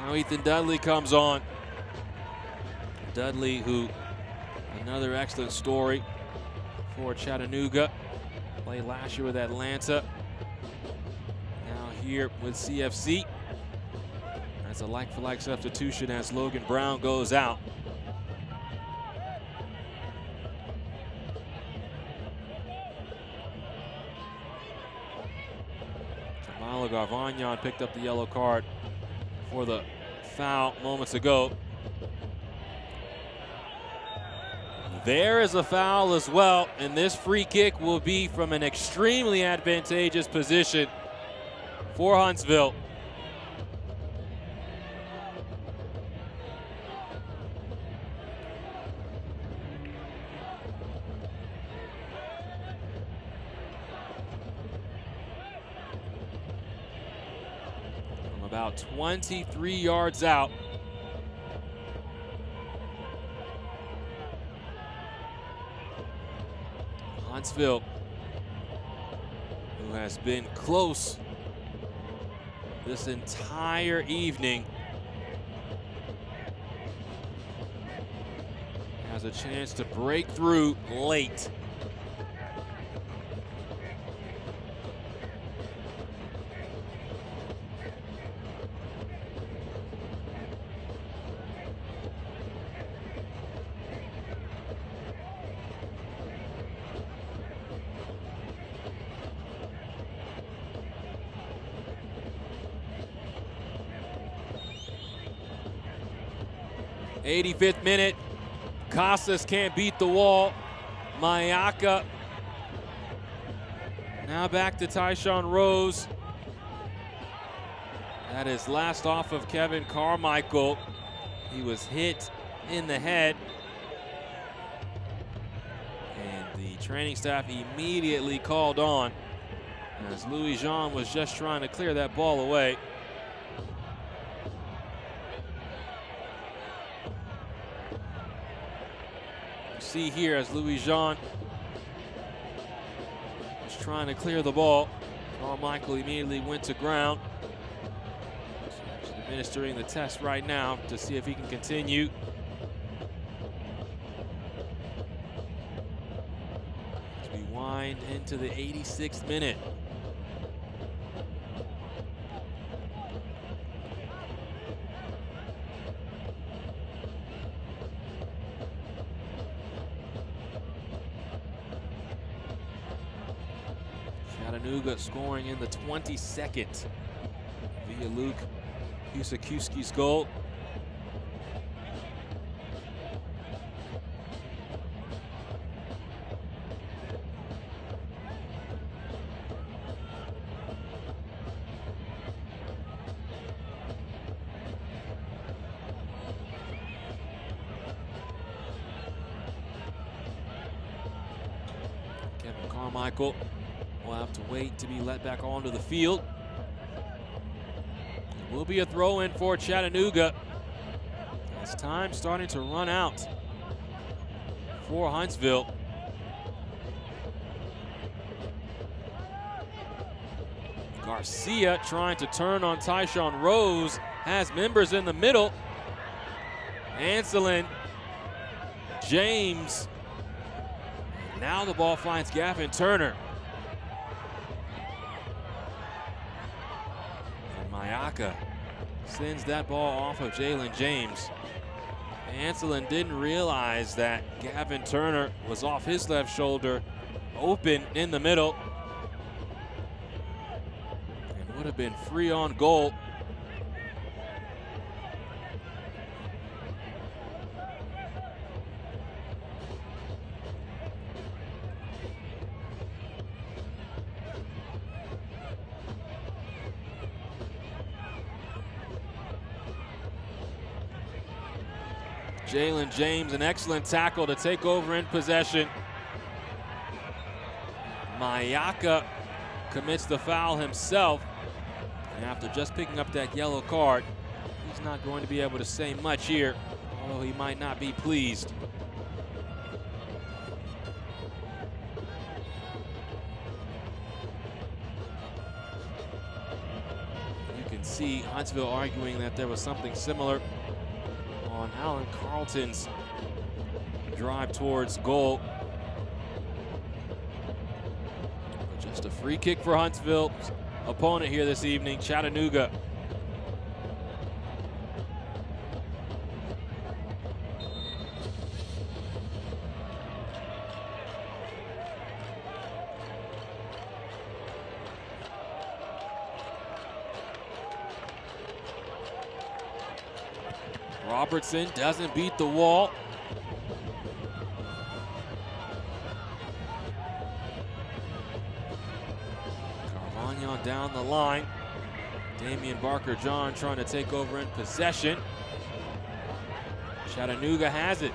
Now Ethan Dudley comes on. Dudley, who, another excellent story for Chattanooga. Played last year with Atlanta. Now here with CFC. That's a like-for-like substitution as Logan Brown goes out. Jamala Garvagnon picked up the yellow card for the foul moments ago. There is a foul as well, and this free kick will be from an extremely advantageous position for Huntsville. From about 23 yards out. Huntsville, who has been close this entire evening, has a chance to break through late. '85th minute, Casas can't beat the wall. Mayaka now back to Tyshawn Rose. That is last off of Kevin Carmichael. He was hit in the head. And the training staff immediately called on as Louis Jean was just trying to clear that ball away. See here as Louis Jean was trying to clear the ball. Carmichael immediately went to ground. He's administering the test right now to see if he can continue. As we wind into the 86th minute. Chattanooga scoring in the 22nd via Luke Kusakuski's goal. Kevin Carmichael will have to wait to be let back onto the field. It will be a throw-in for Chattanooga as time starting to run out for Huntsville. Garcia trying to turn on Tyshawn Rose, has members in the middle. Anselin, James. Now the ball finds Gavin Turner. And Mayaka sends that ball off of Jalen James. Anselin didn't realize that Gavin Turner was off his left shoulder, open in the middle, and would have been free on goal. Jalen James, an excellent tackle to take over in possession. Mayaka commits the foul himself. And after just picking up that yellow card, he's not going to be able to say much here, although he might not be pleased. You can see Huntsville arguing that there was something similar on Alan Carlton's drive towards goal. But just a free kick for Huntsville's opponent here this evening, Chattanooga. Robertson doesn't beat the wall. Carvagnon down the line. Damian Barker-John trying to take over in possession. Chattanooga has it.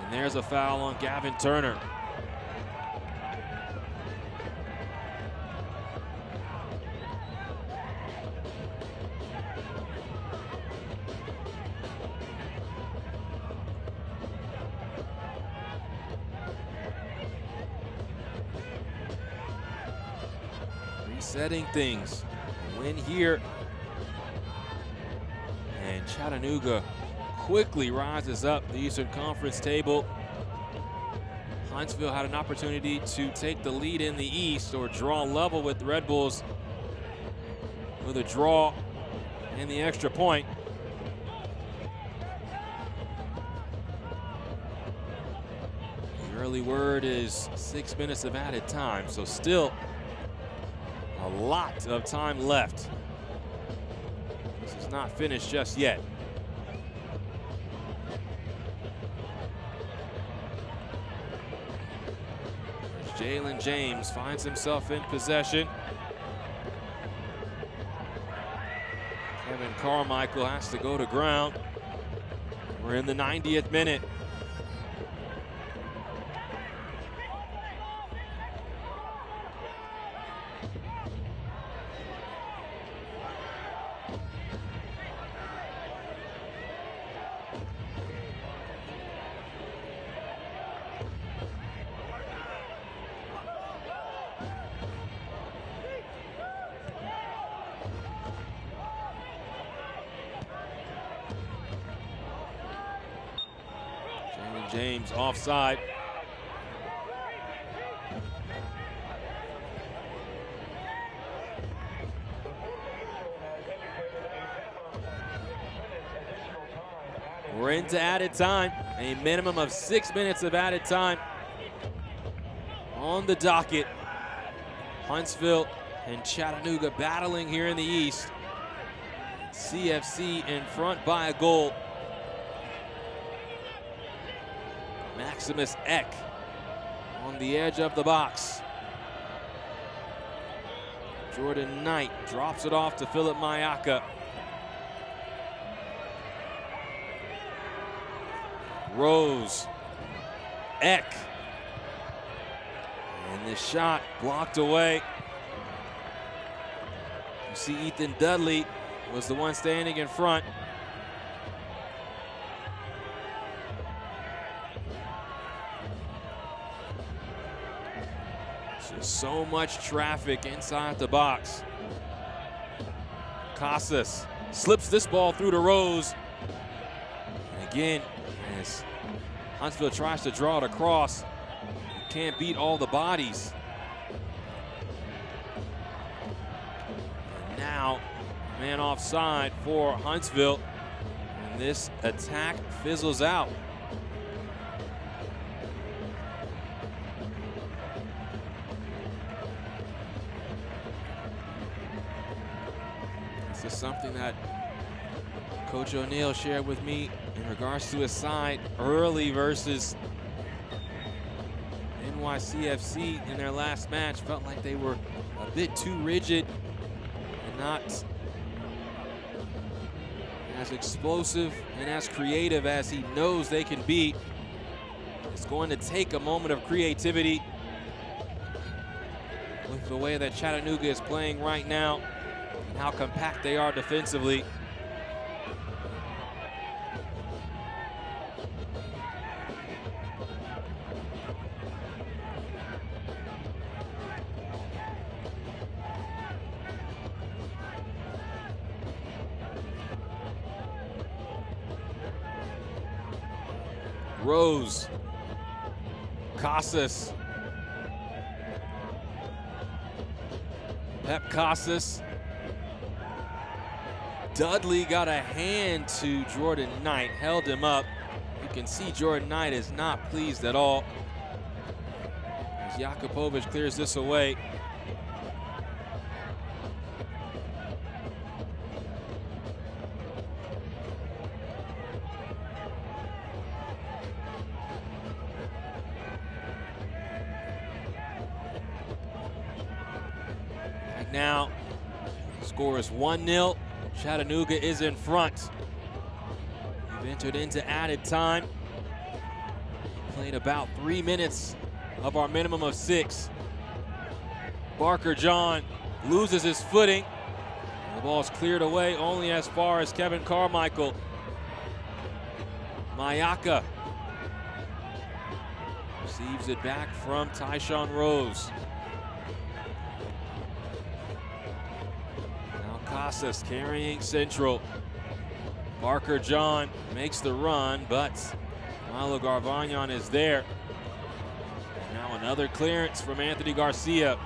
And there's a foul on Gavin Turner. Resetting things. Win here. And Chattanooga quickly rises up the Eastern Conference table. Huntsville had an opportunity to take the lead in the East or draw level with the Red Bulls with a draw and the extra point. The early word is 6 minutes of added time, so still a lot of time left. This is not finished just yet. Jalen James finds himself in possession. Kevin Carmichael has to go to ground. We're in the 90th minute. James offside. We're into added time, a minimum of 6 minutes of added time on the docket. Huntsville and Chattanooga battling here in the East. CFC in front by a goal. Maximus Eck on the edge of the box. Jordan Knight drops it off to Philip Mayaka. Rose, Eck. And the shot blocked away. You see Ethan Dudley was the one standing in front. So much traffic inside the box. Casas slips this ball through to Rose. And again, as Huntsville tries to draw it across, you can't beat all the bodies. And now, man offside for Huntsville. And this attack fizzles out. This is something that Coach O'Neill shared with me in regards to his side early versus NYCFC in their last match. Felt like they were a bit too rigid and not as explosive and as creative as he knows they can be. It's going to take a moment of creativity with the way that Chattanooga is playing right now. How compact they are defensively. Rose. Casas. Pep Casas. Dudley got a hand to Jordan Knight, held him up. You can see Jordan Knight is not pleased at all as Jakupovic clears this away. Right now, the score is 1-0. Chattanooga is in front. We've entered into added time. Played about 3 minutes of our minimum of 6. Barker John loses his footing. The ball's cleared away only as far as Kevin Carmichael. Mayaka receives it back from Tyshawn Rose. Casas carrying Central. Barker John makes the run, but Milo Garvagnon is there. And now another clearance from Anthony Garcia.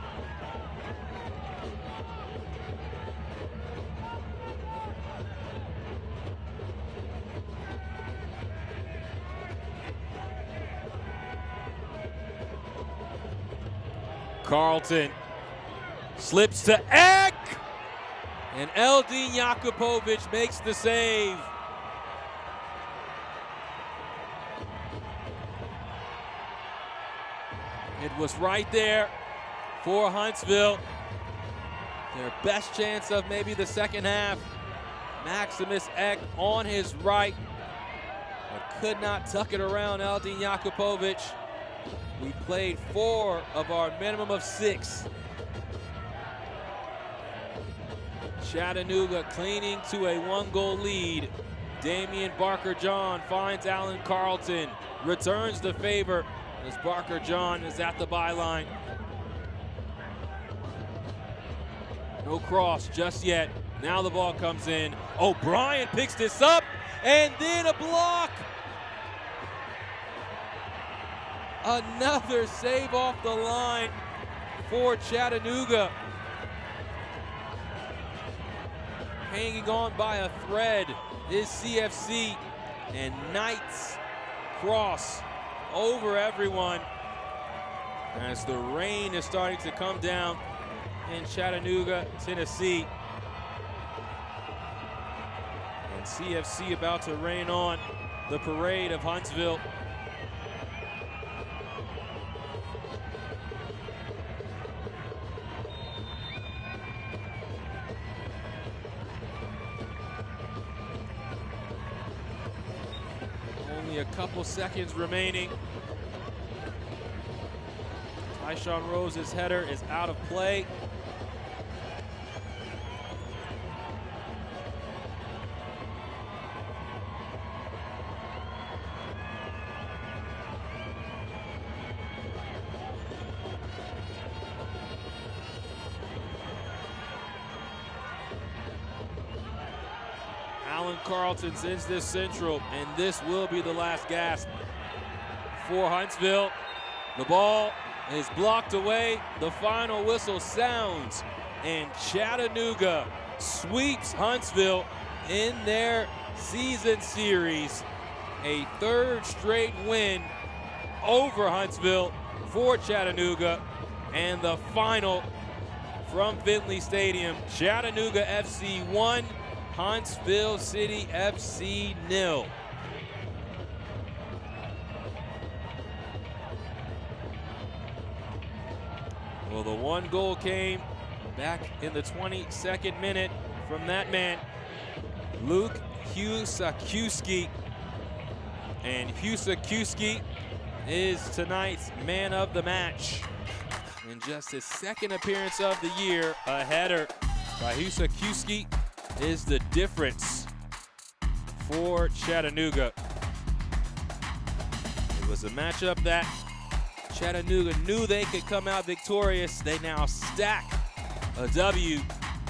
Carlton slips to Eck! And Eldin Jakupovic makes the save. It was right there for Huntsville. Their best chance of maybe the second half. Maximus Eck on his right, but could not tuck it around Eldin Jakupovic. We played 4 of our minimum of 6. Chattanooga clinging to a 1-goal lead. Damian Barker John finds Alan Carlton, returns the favor as Barker John is at the byline. No cross just yet. Now the ball comes in. O'Brien picks this up, and then a block. Another save off the line for Chattanooga. Hanging on by a thread is CFC, and Knight's cross over everyone as the rain is starting to come down in Chattanooga, Tennessee. And CFC about to rain on the parade of Huntsville. A couple seconds remaining. Tyshawn Rose's header is out of play. Alan Carlton sends this central, and this will be the last gasp for Huntsville. The ball is blocked away. The final whistle sounds, and Chattanooga sweeps Huntsville in their season series. A 3rd straight win over Huntsville for Chattanooga, and the final from Finley Stadium, Chattanooga FC 1, Huntsville City FC 0. Well, the 1 goal came back in the 22nd minute from that man, Luke Husakiewski. And Husakiewski is tonight's man of the match. In just his 2nd appearance of the year, a header by Husakiewski is the difference for Chattanooga. It was a matchup that Chattanooga knew they could come out victorious. They now stack a W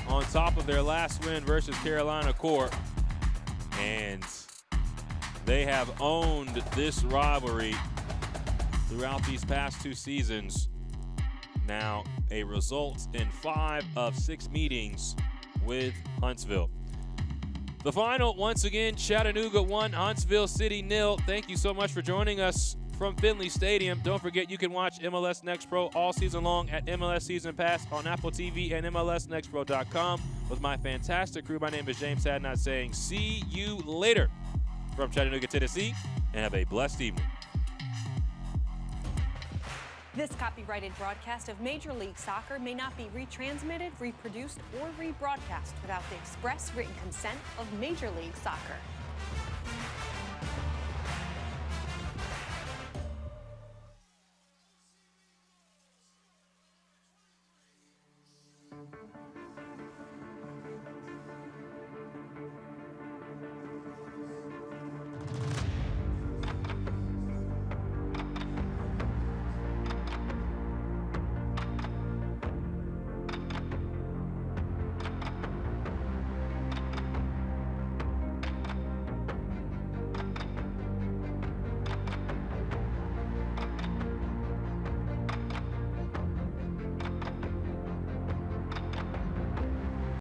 on top of their last win versus Carolina Core. And They have owned this rivalry throughout these past 2 seasons. Now, a result in 5 of 6 meetings with Huntsville. The final, once again, Chattanooga 1, Huntsville City 0. Thank you so much for joining us from Finley Stadium. Don't forget you can watch MLS Next Pro all season long at MLS Season Pass on Apple TV and MLSNextPro.com with my fantastic crew. My name is James Hadnot saying see you later from Chattanooga, Tennessee, and have a blessed evening. This copyrighted broadcast of Major League Soccer may not be retransmitted, reproduced, or rebroadcast without the express written consent of Major League Soccer.